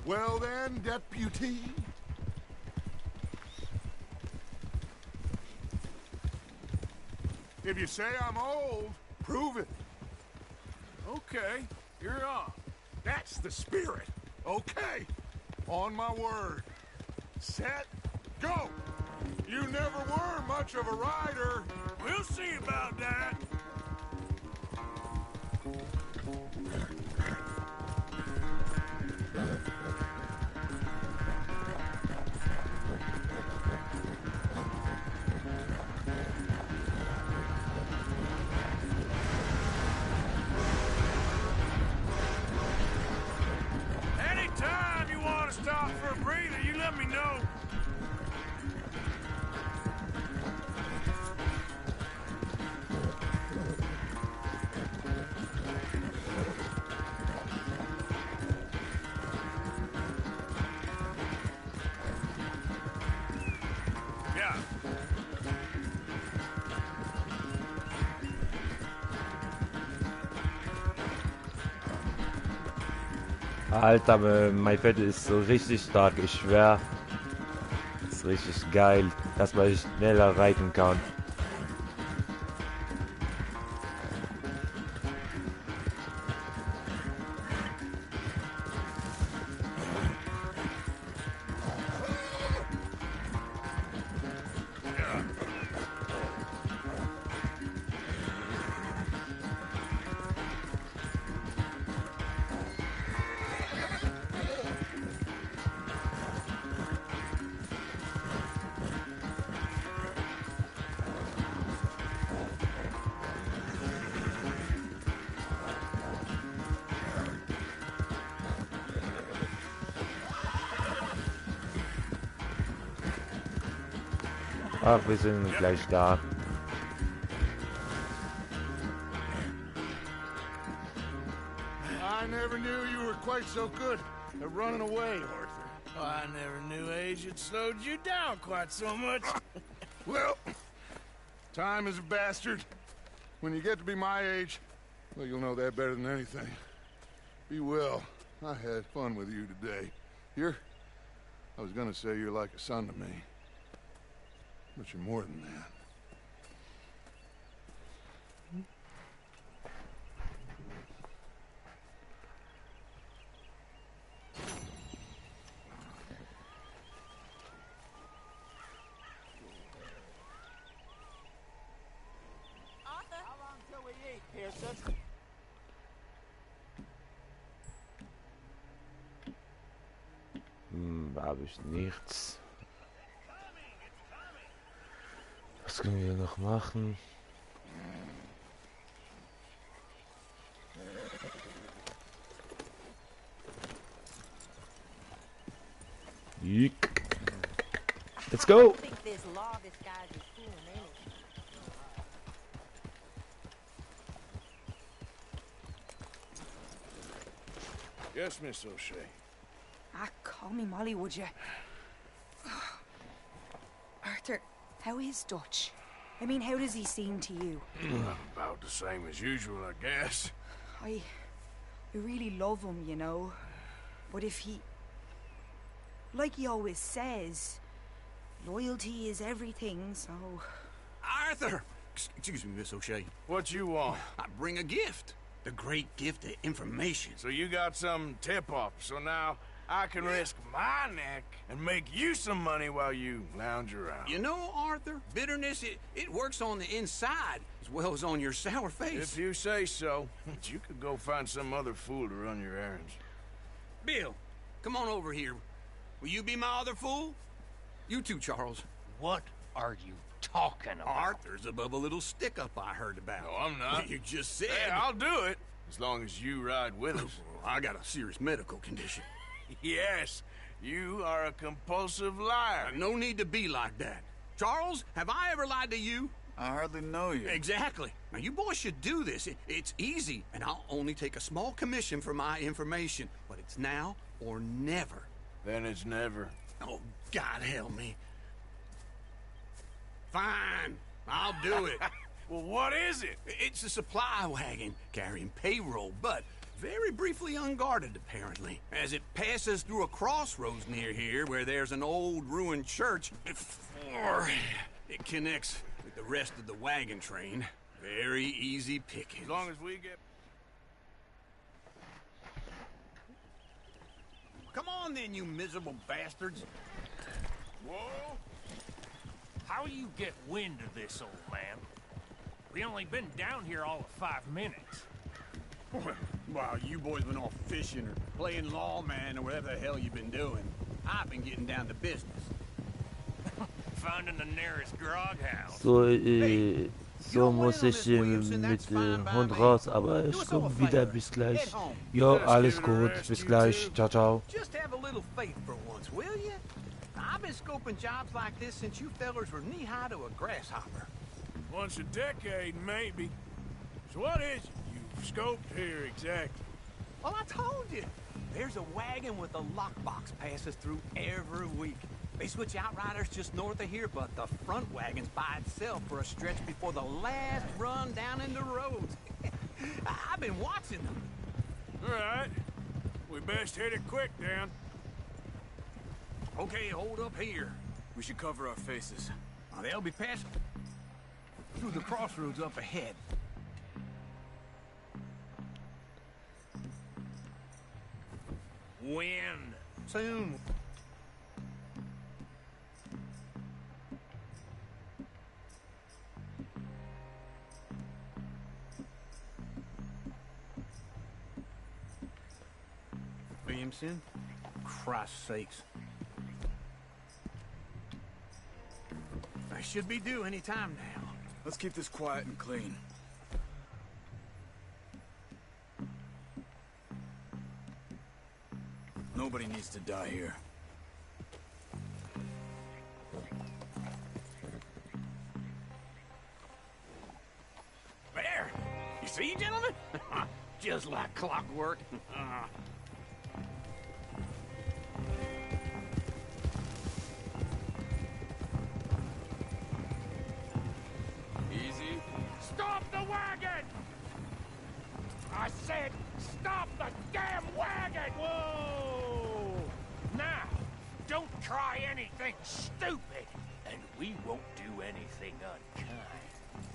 Well then, deputy. If you say I'm old, prove it. Okay, you're on. That's the spirit. Okay, on my word. Set, go! You never were much of a rider. We'll see about that. Anytime you want to stop for a breather, you let me know. Alter, mein Fett ist so richtig stark, ich schwör. Ist richtig geil, dass man schneller reiten kann. Ach, wir sind gleich da. I never knew you were quite so good at running away, Arthur. I never knew age had slowed you down quite so much. Well, time is a bastard. When you get to be my age, well, you'll know that better than anything. Be well. I had fun with you today. I was gonna say you're like a son to me. But you're more than that. Arthur? How long till we eat, Pearson? Da habe ich nichts. Was können wir noch machen? Let's go. I think this law disguise is fooling anyone. Yes, Miss O'Shea. Ah, call me Molly, would you? Arthur, how is Dutch? I mean, how does he seem to you? About the same as usual, I guess. I really love him, you know. But if he... Like he always says, loyalty is everything, so... Arthur! Excuse me, Miss O'Shea. What you want? I bring a gift. The great gift of information. So you got some tip-off, so now I can risk my neck and make you some money while you lounge around. You know, Arthur, bitterness, it works on the inside as well as on your sour face. If you say so, you could go find some other fool to run your errands. Bill, come on over here. Will you be my other fool? You too, Charles. What are you talking about? Arthur's above a little stick-up I heard about. No, I'm not. You just said... Hey, I'll do it, as long as you ride with us. I got a serious medical condition. Yes, you are a compulsive liar. No need to be like that. Charles, have I ever lied to you? I hardly know you. Exactly. Now, you boys should do this. It's easy, and I'll only take a small commission for my information. But it's now or never. Then it's never. Oh, God help me. Fine, I'll do it. Well, what is it? It's a supply wagon carrying payroll, but very briefly unguarded, apparently. As it passes through a crossroads near here where there's an old ruined church before it connects with the rest of the wagon train. Very easy picking. As long as we get... Come on then, you miserable bastards. Whoa! How you get wind of this, old man? We only been down here all of 5 minutes. Well, while you boys been off fishing or playing lawman or whatever the hell you've been doing, I've been getting down to business. Finding the nearest grog house. So, so muss ich mit Hund raus, aber ich komme wieder, bis gleich. Jo, alles gut, bis gleich, ciao, ciao. Just have a little faith for once, will you? I've been scoping jobs like this since you fellers were knee-high to a grasshopper. Once a decade, maybe. So what is it you've scoped here exactly? Well, I told you. There's a wagon with a lockbox passes through every week. They switch outriders just north of here, but the front wagon's by itself for a stretch before the last run down into roads. I've been watching them. All right. We best hit it quick, Dan. Okay, hold up here. We should cover our faces. They'll be passing through the crossroads up ahead. When? Soon. Williamson? Christ's sakes. I should be due any time now. Let's keep this quiet and clean. Nobody needs to die here. There! You see, gentlemen? Just like clockwork. Easy. Stop the wagon! I said, stop the damn wagon! Whoa! Now, don't try anything stupid, and we won't do anything unkind.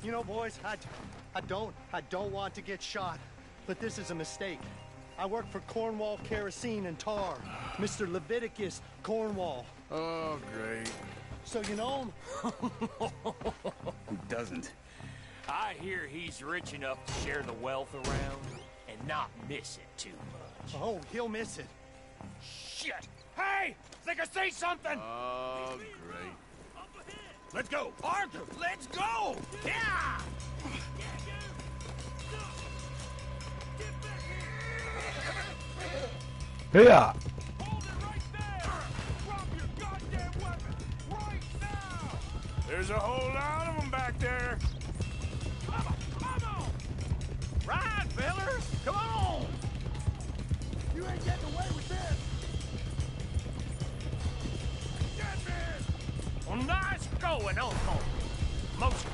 You know, boys, I don't want to get shot, but this is a mistake. I work for Cornwall Kerosene and Tar, Mr. Leviticus Cornwall. Oh, great. So you know him? Who doesn't? I hear he's rich enough to share the wealth around and not miss it too much. Oh, he'll miss it. Shit! Hey! Think I see something! Oh, great. Let's go! Arthur, let's go! Yeah! Ja! Hold it right there! Drop your goddamn weapon! Right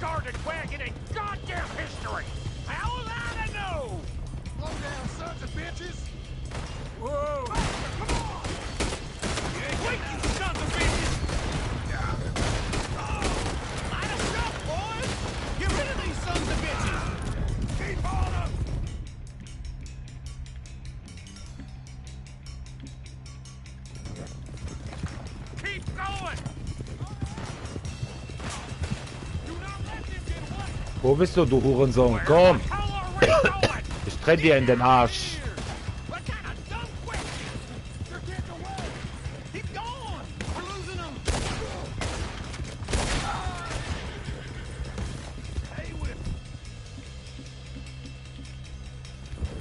started wagging in goddamn history. How was I to know? Slow down, sons of bitches! Whoa! Come on! Wait, you sons of bitches! Line us up, boys! Get rid of these sons of bitches! Keep on them! Keep going! Do not let them get away! Wo bist du, du Hurensohn? Komm! Ich trenne dir in den Arsch! What kind of dumb questions? They're getting away! Keep going! We're losing them! Hey, Whip!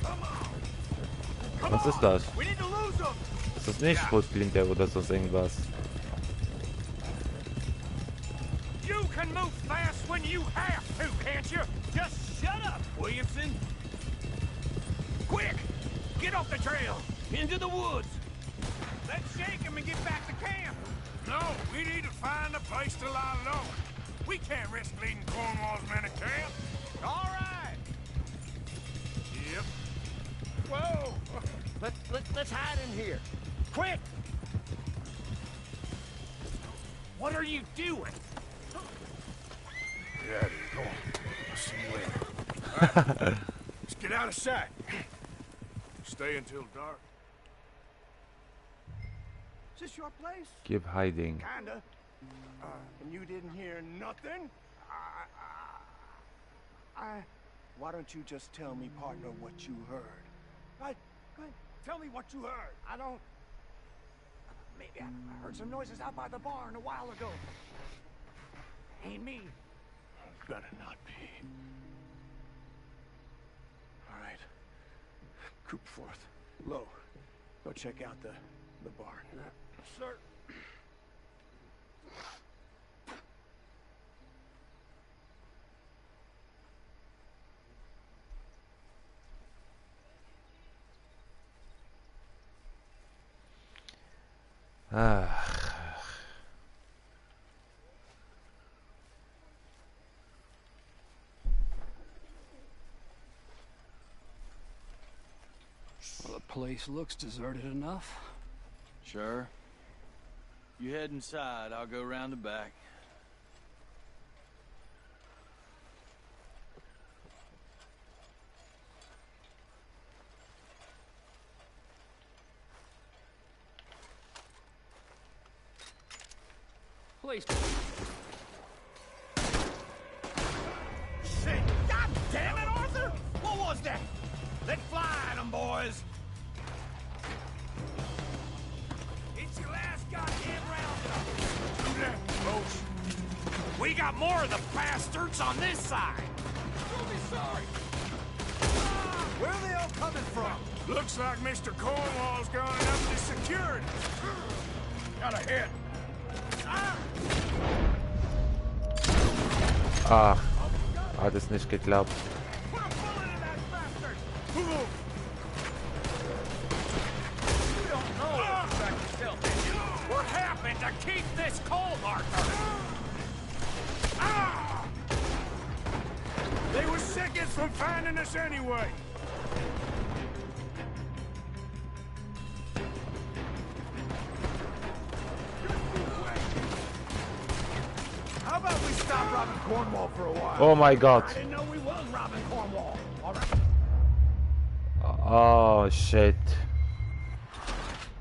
Come on! Was ist das? We need to lose them! Ist das nicht Schrotflinte oder ist das irgendwas? You can move fast when you have to, can't you? Just shut up, Williamson! Quick! Get off the trail! Into the woods! Let's shake him and get back to camp! No, we need to find a place to lie low. We can't risk leading Cornwall's men to camp. All right! Yep. Whoa! Let's hide in here. Quick! What are you doing? Yeah, go on. I'll see you later. All right. Let's get out of sight. Stay until dark. Is this your place? Keep hiding. Kinda. And you didn't hear nothing? Why don't you just tell me, partner, what you heard? Right. Tell me what you heard. I don't... Maybe I heard some noises out by the barn a while ago. Ain't me. Better not be. All right. Coop forth. Low. Go check out the barn. Sir. Well, the place looks deserted enough. Sure. You head inside, I'll go round the back. Please. Shit! God damn it, Arthur! What was that? Let's fly at them, boys! It's your last goddamn roundup! Do that, folks! We got more of the bastards on this side! You'll be sorry! Where are they all coming from? Looks like Mr. Cornwall's gone up to security. Got a hit. Ach, hat es nicht geklappt. What happened to keep this cold, Arthur? They were seconds from finding us anyway. How about we stop robbing Cornwall for a while? Oh my God. I didn't know we was robbing Cornwall. All right. Oh shit.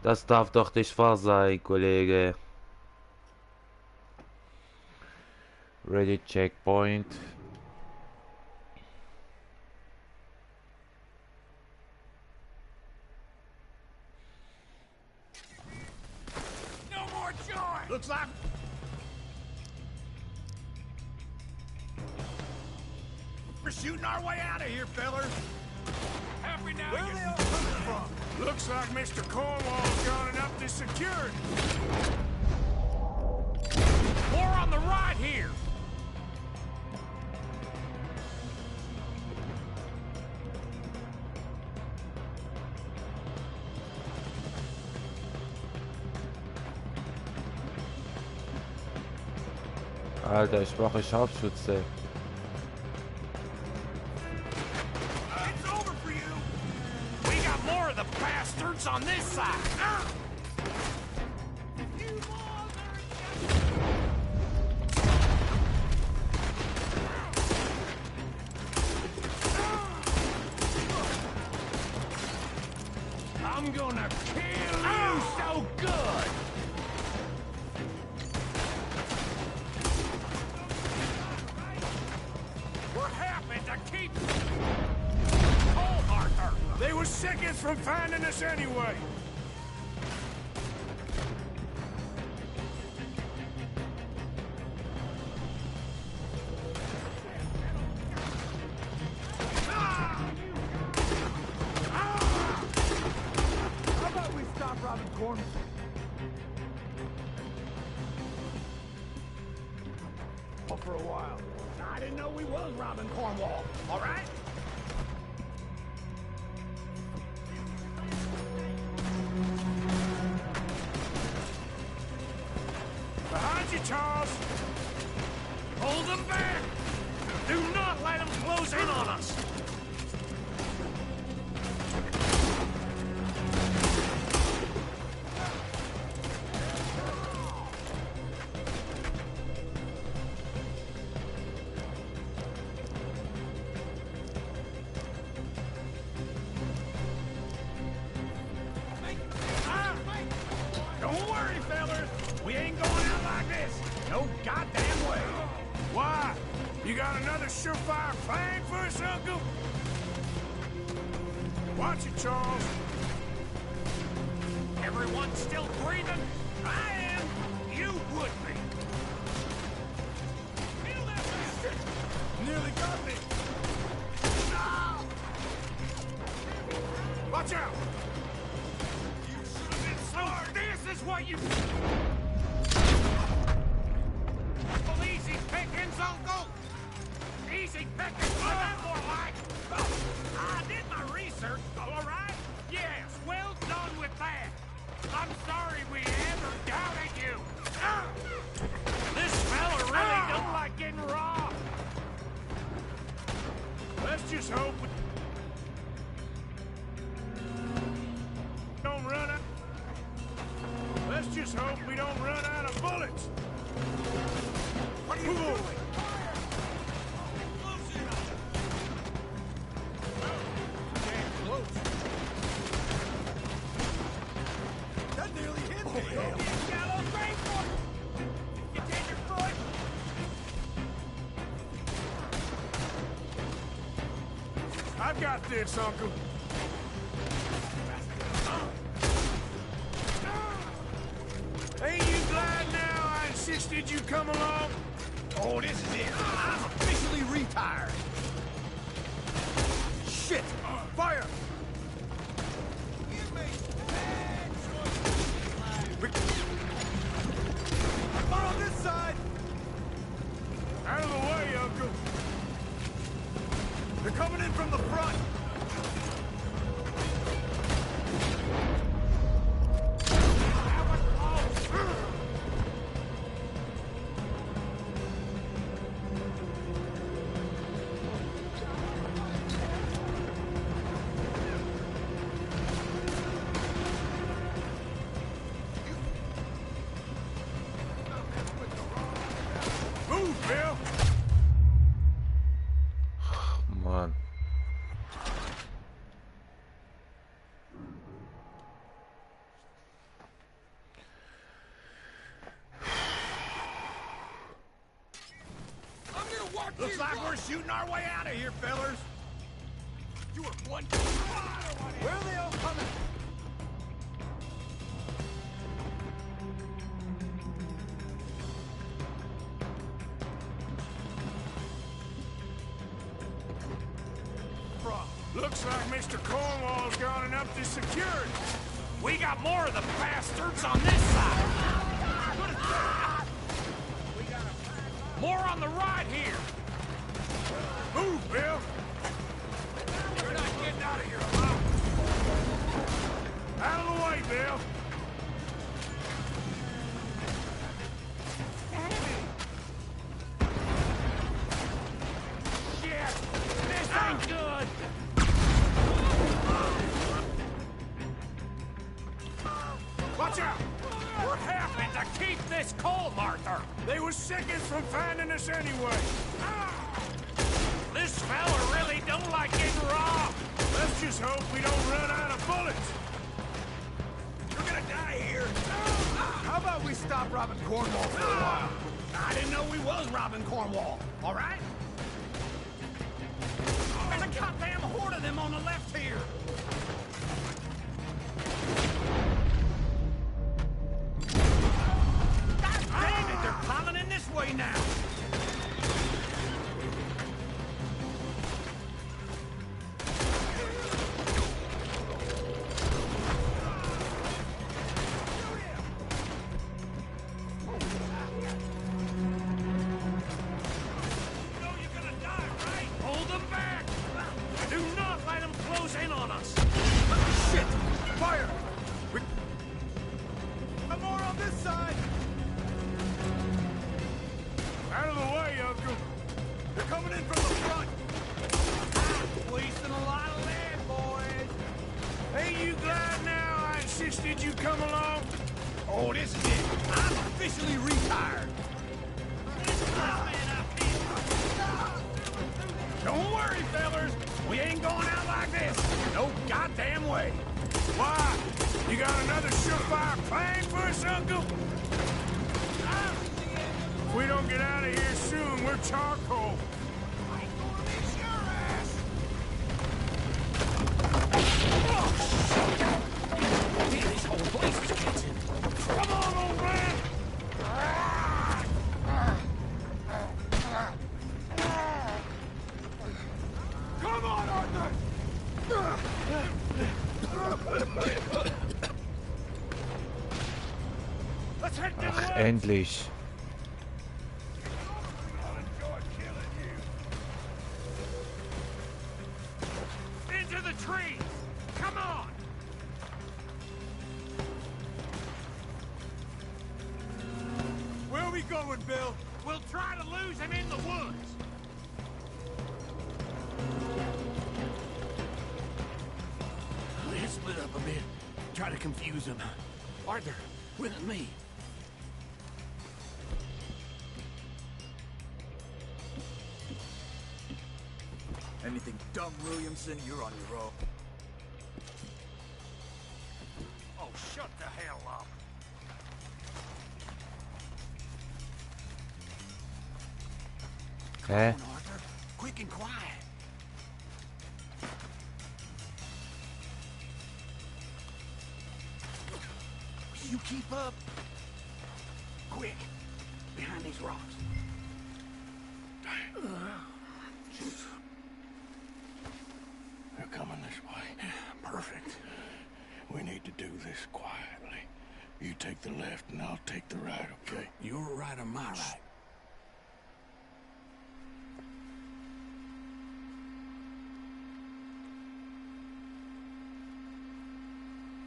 Das darf doch nicht wahr sein, Kollege. Ready checkpoint. No more joy. Looks like we're shooting our way out of here, fellers. Happy now. Where are they all coming from? Looks like Mr. Cornwall's gone up to security. More on the right here. Alter, ich mache Scharfschütze. more of the bastards on this side. I'm gonna kill you so good! What happened to keep... Oh, Arthur! They were seconds from finding us anyway. For a while. I didn't know we was robbing Cornwall. All right? Behind you, Charles. Hold them back! Do not let them close in on us! Don't worry, fellas. We ain't going out like this. No goddamn way. Why? You got another surefire plan for us, Uncle? Watch it, Charles. Everyone still breathing? I am. You would be. Feel that bastard! Nearly got me. Ah! Watch out! You should have been smart. This is what you... Well, easy pickings, Uncle. Easy pickings, what that more like? I did my research, all right? Yes, well done with that. I'm sorry we ever doubted you. This fella really don't like getting robbed. Let's just hope we don't run out. Let's just hope we don't run out of bullets. What are you doing? That nearly hit me. You take your foot. I've got this, Uncle. Ain't you glad now I insisted you come along? Oh, this is it. I'm officially retired. Shit! Fire! More on this side. Out of the way, Uncle. They're coming in from the front. Move, Bill! Mann. Looks like we're shooting our way out of here, fellers. You were one. Where are they all coming? Looks like Mr. Cornwall's gone and upped his security. We got more of the bastards on this side. More on the right here. Move, Bill! You're not getting out of here alive. Out of the way, Bill! Shit! This ain't good! was seconds from finding us anyway. This fella really don't like getting robbed. Let's just hope we don't run out of bullets. You're gonna die here. How about we stop robbing Cornwall for a while? I didn't know we was robbing Cornwall, all right? There's a goddamn horde of them on the left here. God damn it, they're piling in this way now. Endlich. Into the trees! Come on! Where are we going, Bill? We'll try to lose him in the woods. Let's split up a bit. Try to confuse him. Arthur, with me. Anything dumb, Williamson, you're on your own. Oh, shut the hell up. Come on, Arthur. Quick and quiet. You keep up. Quick. Behind these rocks. They're coming this way. Perfect. We need to do this quietly. You take the left and I'll take the right, okay? Your right or my right?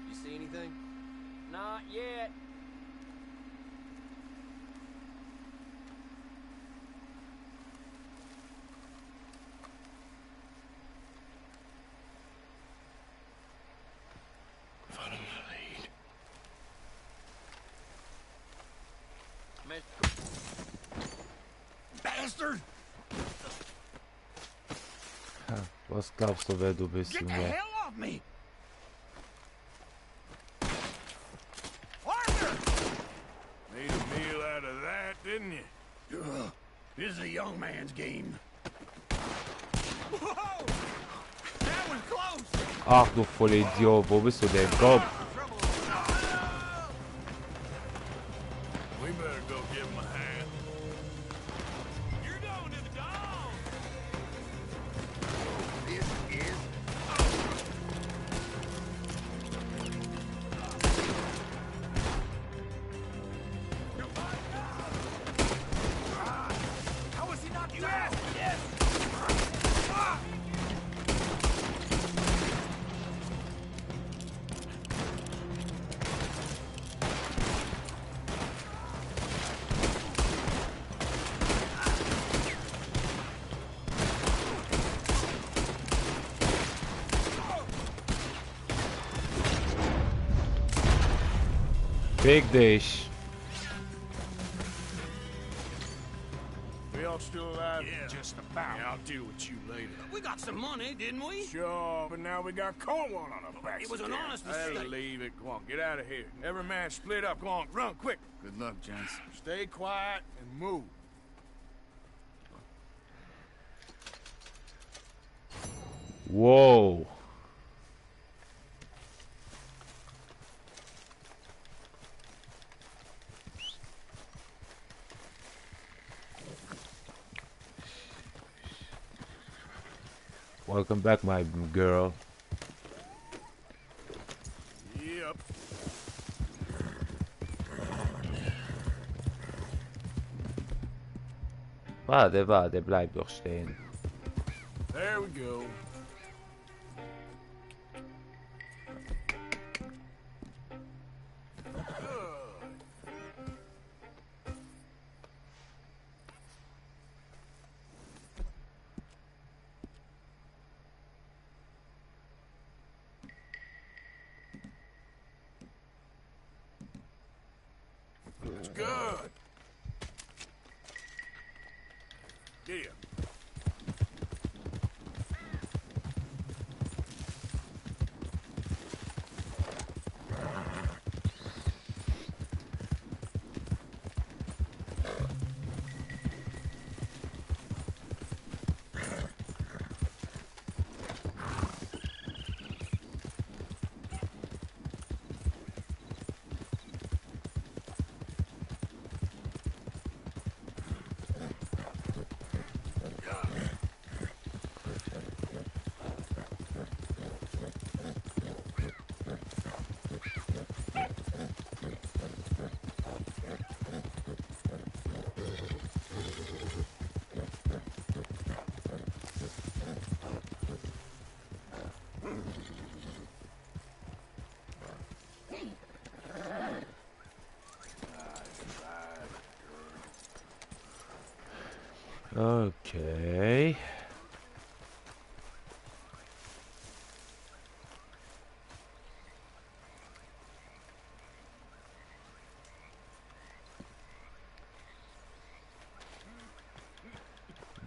You see anything? Not yet. Follow my lead. Bastard! Was glaubst du, wer du bist, Get the Junge? hell off me! Made a meal out of that, didn't you? This is a young man's game. Whoa! That was close! Ach du Vollidiot, wo bist du denn? Komm! We better go give him a hand. You're going to the dog! This is... How was he not down? Yes! Fick dich! still alive? Yeah, just about. Yeah, I'll deal with you later. We got some money, didn't we? Sure, but now we got Cornwall on our backs. It was an again. honest Hey, mistake. leave it. Go on, get out of here. Every man split up. Go on, run quick. Good luck, gents. Stay quiet and move. Whoa. Welcome back, my girl. Yep. Warte, warte, bleib doch stehen. There we go. It's good. Yeah. Okay.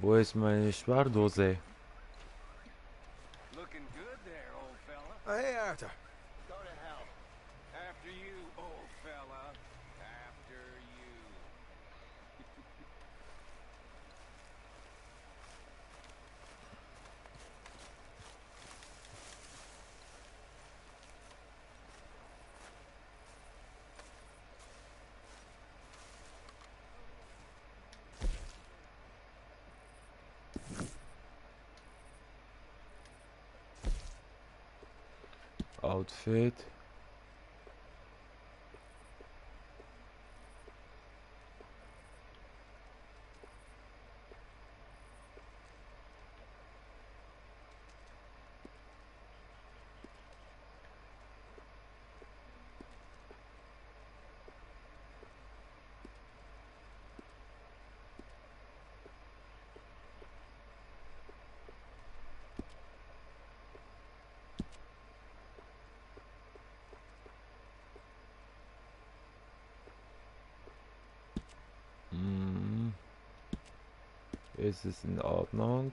Wo ist meine Spardose? Looking good there, old fella. Hey, Arthur. Go to hell. After you, old fella. After you. Outfit. Ist es in Ordnung?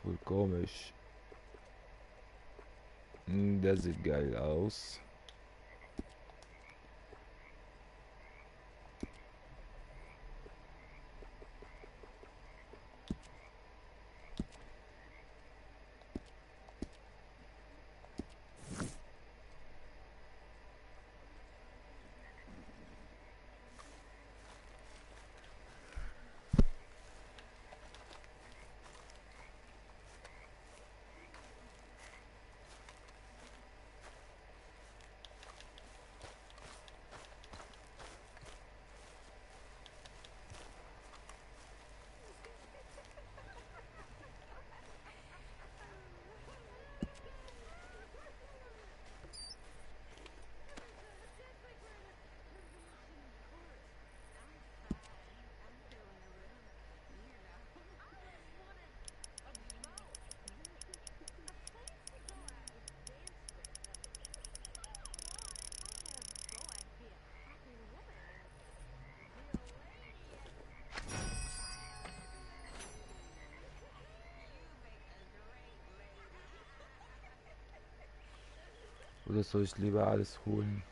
Voll komisch. Der sieht geil aus. Oder soll ich lieber alles holen?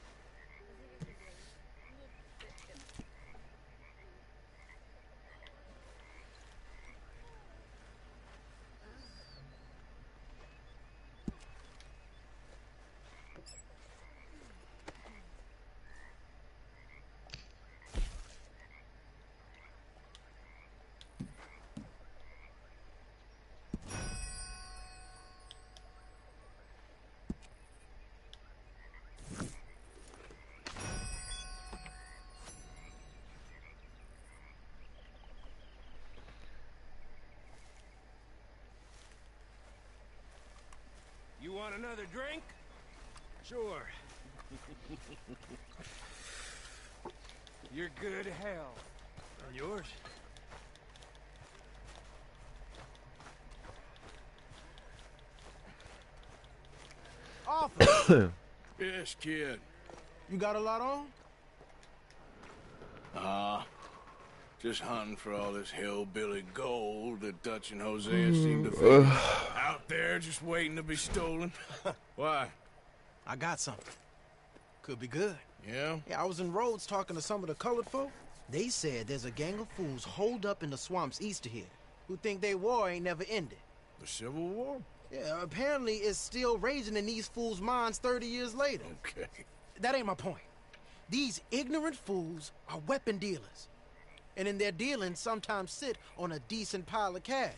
You want another drink? Sure. You're good hell. And yours? Officer! Yes, kid. You got a lot on? Just hunting for all this hillbilly gold that Dutch and Hosea seem to think is out there just waiting to be stolen. Why? I got something. Could be good. Yeah? Yeah, I was in Rhodes talking to some of the colored folk. They said there's a gang of fools holed up in the swamps east of here who think their war ain't never ended. The Civil War? Yeah, apparently it's still raging in these fools' minds 30 years later. Okay. That ain't my point. These ignorant fools are weapon dealers. And in their dealings sometimes sit on a decent pile of cash.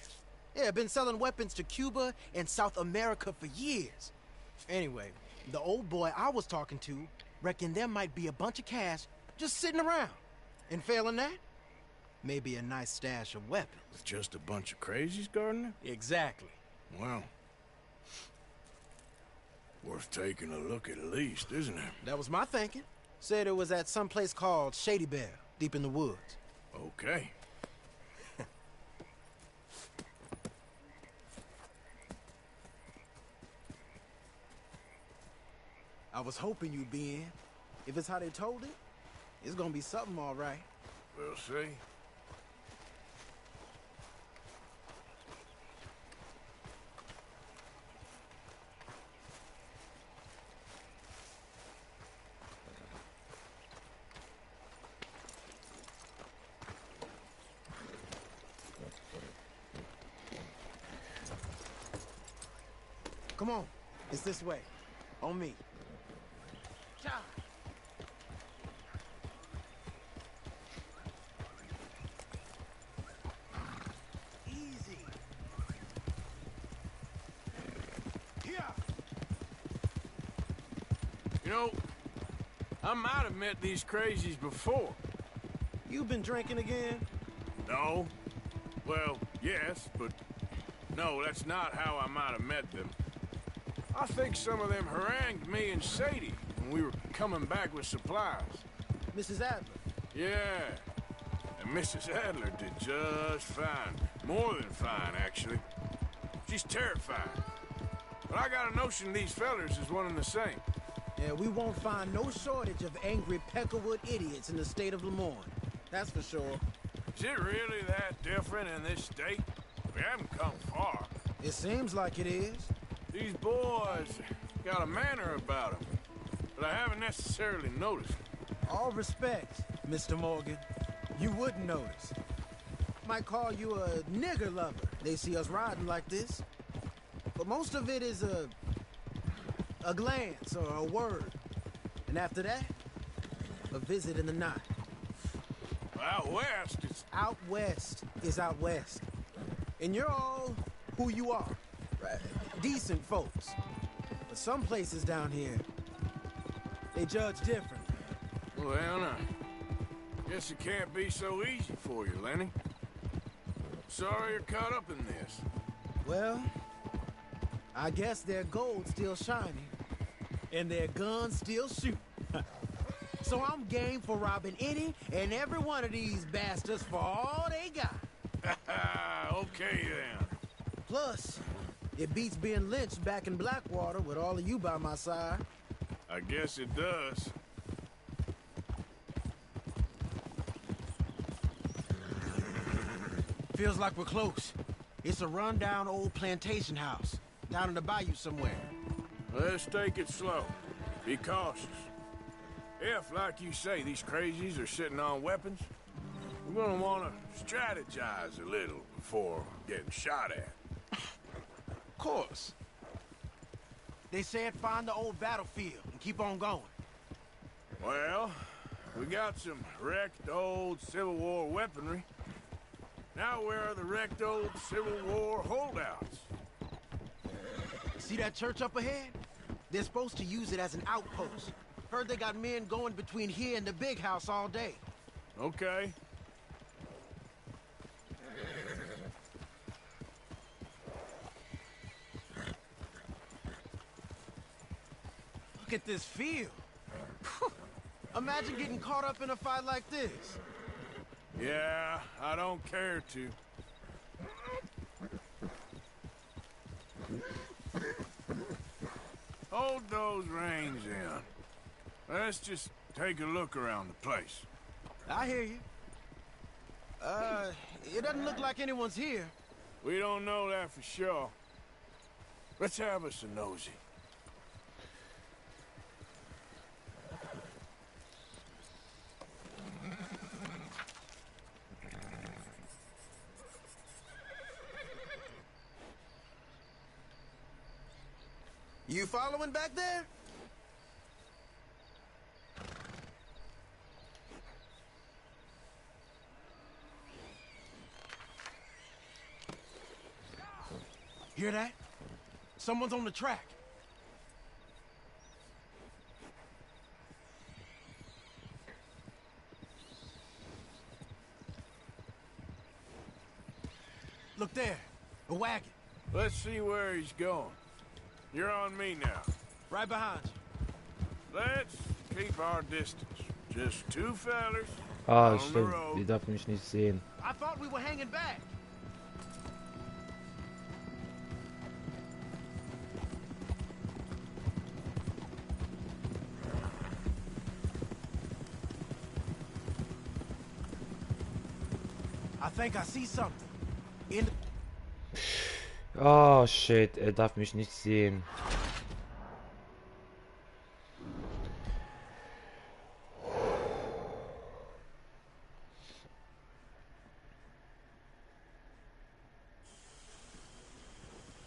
Yeah, been selling weapons to Cuba and South America for years. Anyway, the old boy I was talking to reckoned there might be a bunch of cash just sitting around. And failing that, maybe a nice stash of weapons. With just a bunch of crazies guarding it? Exactly. Wow. Worth taking a look at least, isn't it? That was my thinking. Said it was at some place called Shady Bear, deep in the woods. Okay. I was hoping you'd be in. If it's how they told it, it's gonna be something all right. We'll see. Come on, it's this way. On me. Cha. Easy. Here. You know, I might have met these crazies before. You been drinking again? No. Well, yes, but no, that's not how I might have met them. I think some of them harangued me and Sadie when we were coming back with supplies. Mrs. Adler? Yeah. And Mrs. Adler did just fine. More than fine, actually. She's terrified. But I got a notion these fellers is one and the same. Yeah, we won't find no shortage of angry Peckerwood idiots in the state of Lemoyne. That's for sure. Is it really that different in this state? We haven't come far. It seems like it is. These boys got a manner about them, but I haven't necessarily noticed. All respect, Mr. Morgan. You wouldn't notice. Might call you a nigger lover. They see us riding like this. But most of it is a glance or a word. And after that, a visit in the night. Out west, it's... Out west is out west. And you're all who you are. Right? Decent folks. But some places down here, they judge different. Well, I guess it can't be so easy for you, Lenny. Sorry you're caught up in this. Well, I guess their gold's still shining, and their guns still shoot. So I'm game for robbing any and every one of these bastards for all they got. Okay, then. Plus, it beats being lynched back in Blackwater with all of you by my side. I guess it does. Feels like we're close. It's a rundown old plantation house, down in the bayou somewhere. Let's take it slow. Be cautious. If, like you say, these crazies are sitting on weapons, we're gonna want to strategize a little before getting shot at. Of course. They said find the old battlefield and keep on going. Well, we got some wrecked old Civil War weaponry. Now where are the wrecked old Civil War holdouts? See that church up ahead? They're supposed to use it as an outpost. Heard they got men going between here and the big house all day. Okay. Look at this field. Imagine getting caught up in a fight like this. Yeah, I don't care to. Hold those reins in. Let's just take a look around the place. I hear you. It doesn't look like anyone's here. We don't know that for sure. Let's have us a nosy. You following back there? Hear that? Someone's on the track. Look there, a wagon. Let's see where he's going. You're on me now. Right behind you. Let's keep our distance. Just two fellers. Ah, on the stimmt. road. Die darf mich nicht sehen. I thought we were hanging back. I think I see something. In the Oh shit, er darf mich nicht sehen.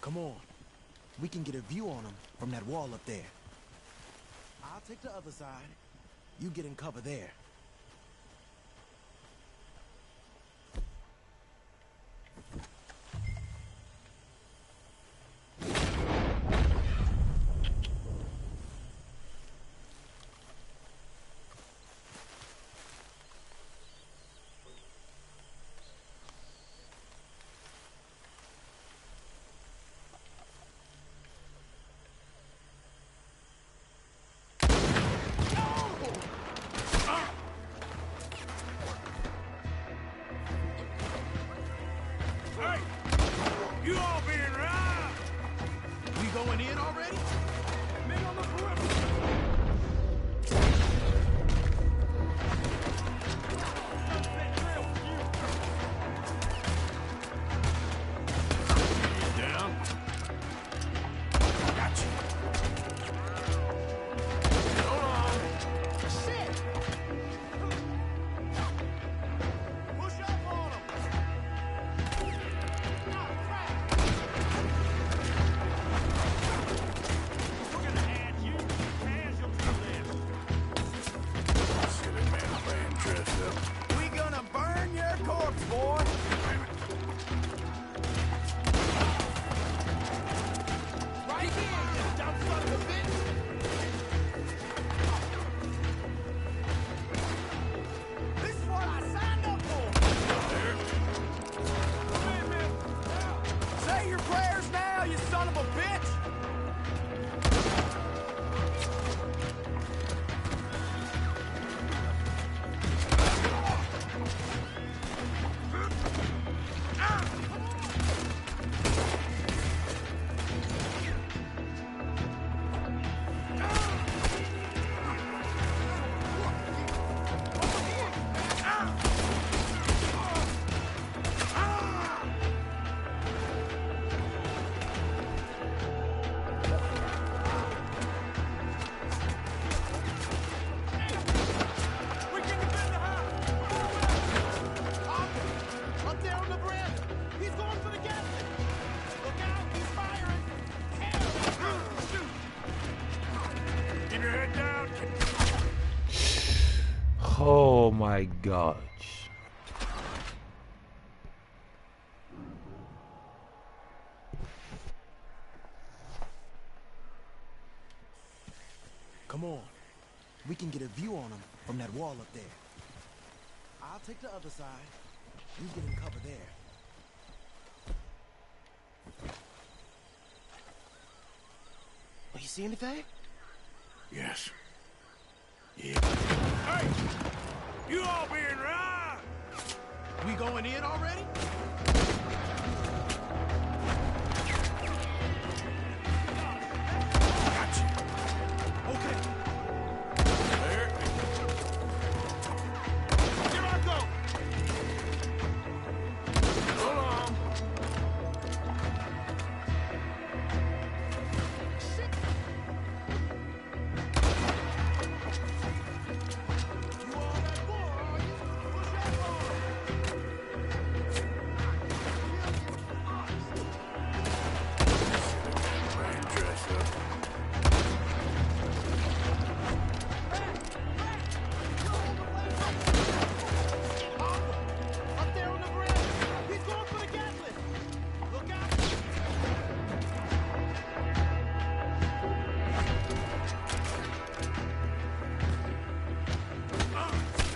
Come on. We can get a view on them from that wall up there. I'll take the other side. You get in cover there. You all being robbed! We going in already? Men on the perimeter! Down. Got you. Hold on. Shit! Push up on them! We're gonna add you to the casualty list. Silly man playing dressed up. We gonna burn your corpse, boy! Right here, you dumb son of a bitch! This is what I signed up for! Say your prayers now, you son of a bitch! my gosh. Come on. We can get a view on them from that wall up there. I'll take the other side. You get in cover there. Oh, you see anything? Yes. Yeah. Hey! You all being right! We going in already? Gotcha. Okay. There. Here I go! Hold on. Up there on the ground! He's going for the Gatling! Look out!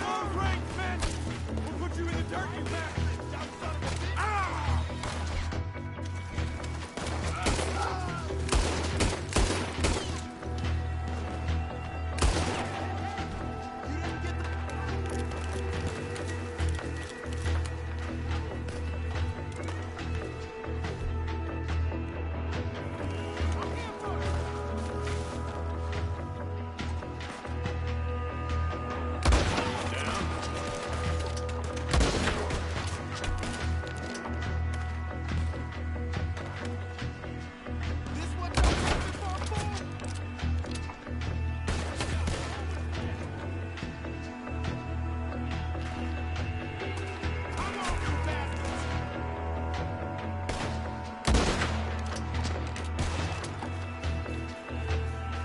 All right, Ben! We'll put you in the dirt, you bastard! You son of a bitch! Ah! This what you're looking for, fool? Come on, you bastards!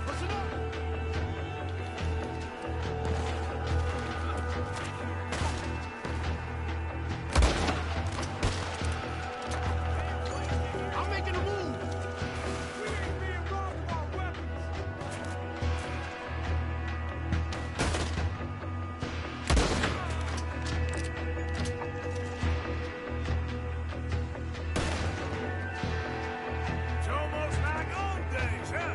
Listen up! I'm making a move! We ain't being robbed of our weapons! It's almost like old days, huh?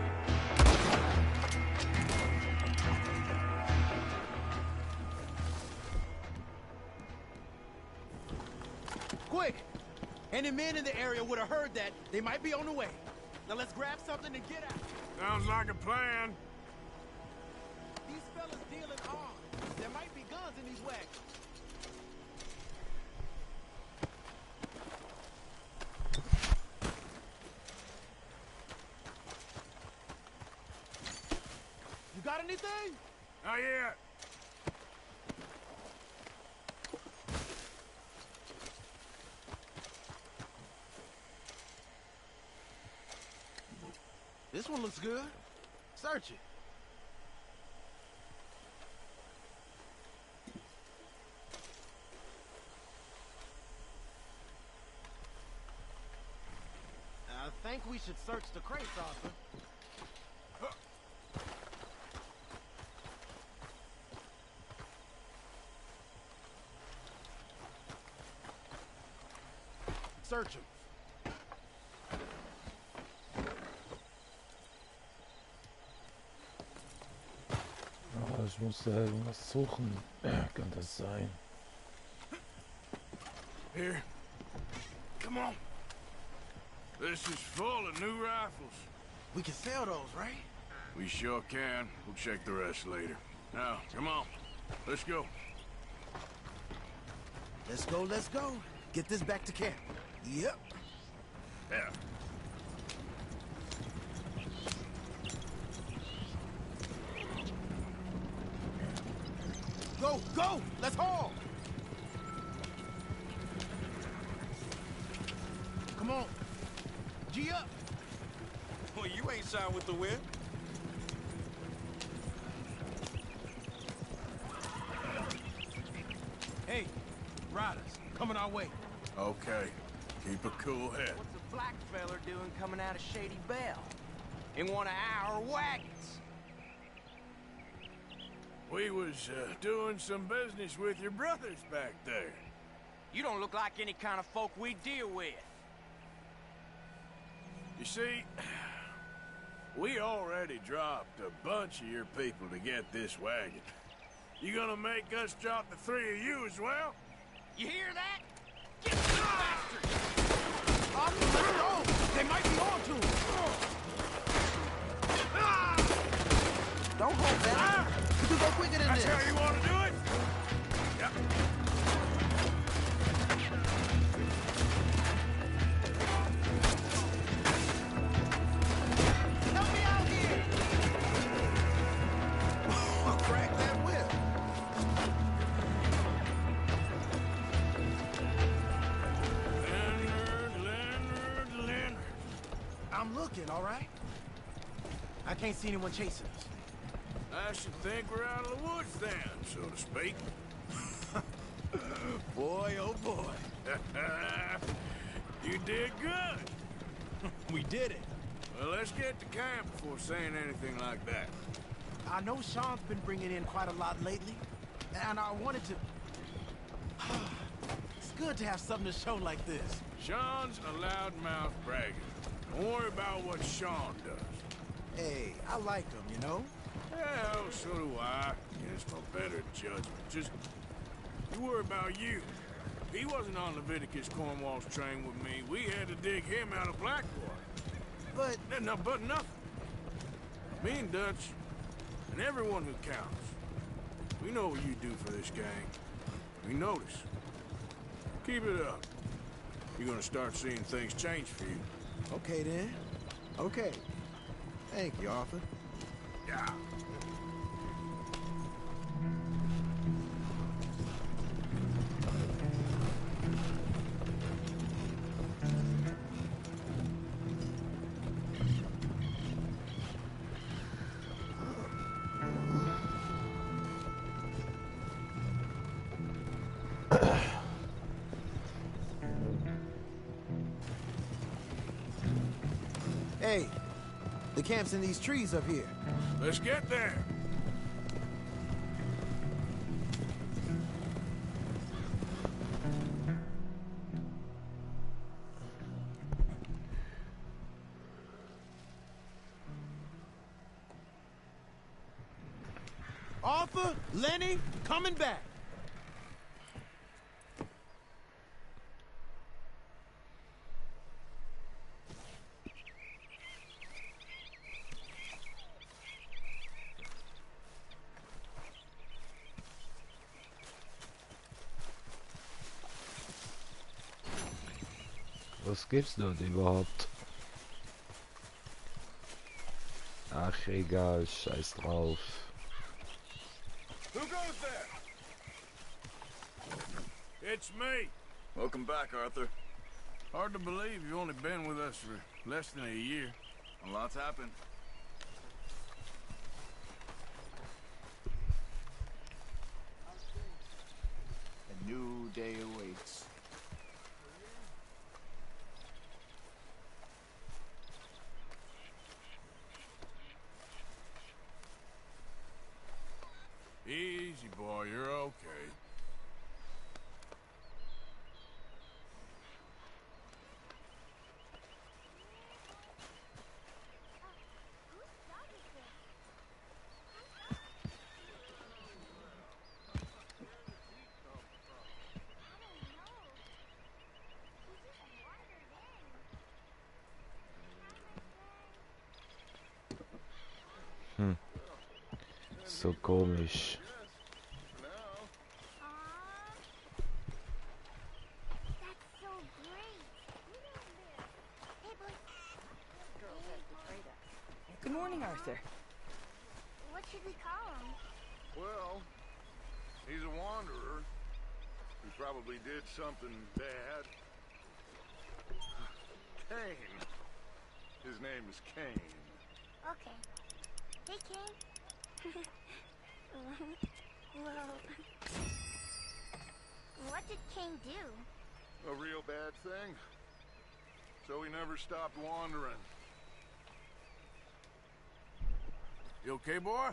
Quick! Any men in the area would have heard that. They might be on the way. Now let's grab something and get out. Sounds like a plan. These fellas deal in arms. There might be guns in these wagons. You got anything? Not yet. This one looks good. Search it. I think we should search the crates, Arthur. Search him. Ah, ich muss da irgendwas suchen. Kann das sein? Here. Come on. This is full of new rifles. We can sell those, right? We sure can. We'll check the rest later. Now, come on. Let's go. Let's go, let's go. Get this back to camp. Yep. Yeah. Go, go! Let's haul! Come on. G up! Well, you ain't signed with the wind. Hey, riders, coming our way. Okay. Keep a cool head. What's a black feller doing coming out of Shady Bell? In one of our wagons? We was doing some business with your brothers back there. You don't look like any kind of folk we deal with. You see, we already dropped a bunch of your people to get this wagon. You gonna make us drop the three of you as well? You hear that? Get the bastards! Let's go! They might be on to us! Don't hold back. You can go quicker than That's this. how you want to do it? Yep. Help me out here! Crack that whip. Leonard. I'm looking, all right? I can't see anyone chasing us. I should think we're out of the woods then, so to speak. Boy, oh boy. You did good. We did it. Well, let's get to camp before saying anything like that. I know Sean's been bringing in quite a lot lately, and I wanted to... It's good to have something to show like this. Sean's a loudmouth bragger. Don't worry about what Sean does. Hey, I like him, you know? Hell, so do I. Guess no better judgment. Just, you worry about you. He wasn't on Leviticus Cornwall's train with me. We had to dig him out of Blackwater. But... But nothing. Me and Dutch, and everyone who counts, we know what you do for this gang. We notice. Keep it up. You're gonna start seeing things change for you. Okay, then. Okay. Thank you, Arthur. Yeah. Hey, the camp's in these trees up here. Let's get there. Arthur, Lenny, coming back. Was gibt's dort überhaupt? Ach egal, scheiß drauf. Who goes there? It's me. Welcome back, Arthur. Hard to believe you've only been with us for less than a year. A lot's happened. A new day awaits. Easy, boy, you're okay. So komisch. Good morning, Arthur. What should we call him? Well, he's a wanderer. He probably did something bad. Cain. His name is Cain. Okay. Hey, King. Well, What did King do? A real bad thing. So he never stopped wandering. You okay, boy?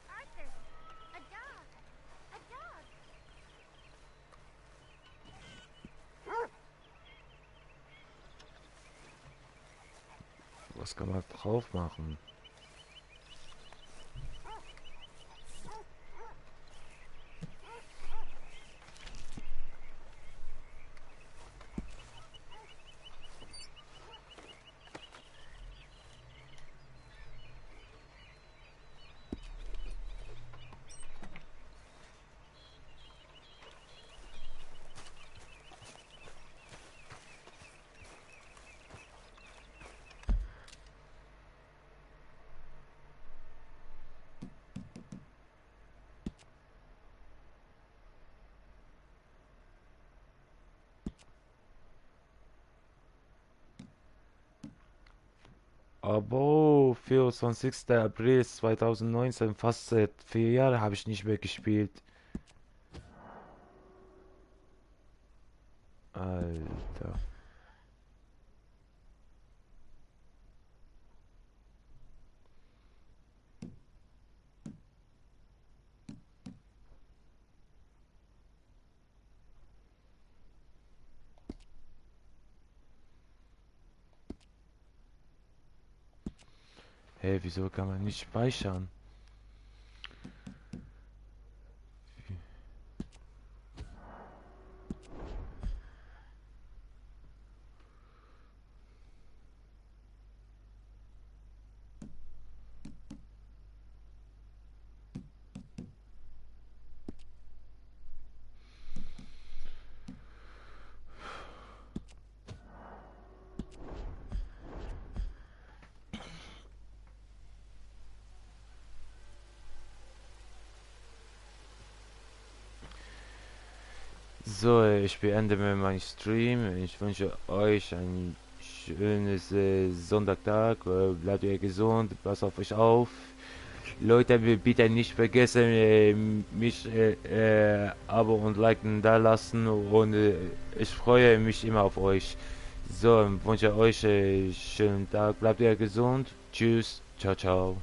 Arthur, a dog. A dog. Was kann man drauf machen? Aber 24. April 2019, fast seit 4 Jahren habe ich nicht mehr gespielt. Alter. Hey, wieso kann man nicht speichern? So, ich beende mir meinen Stream. Ich wünsche euch ein schönes Sonntagstag. Bleibt ihr gesund, passt auf euch auf. Leute, bitte nicht vergessen, mich Abo und Liken da lassen. Und ich freue mich immer auf euch. So, wünsche euch einen schönen Tag. Bleibt ihr gesund. Tschüss. Ciao, ciao.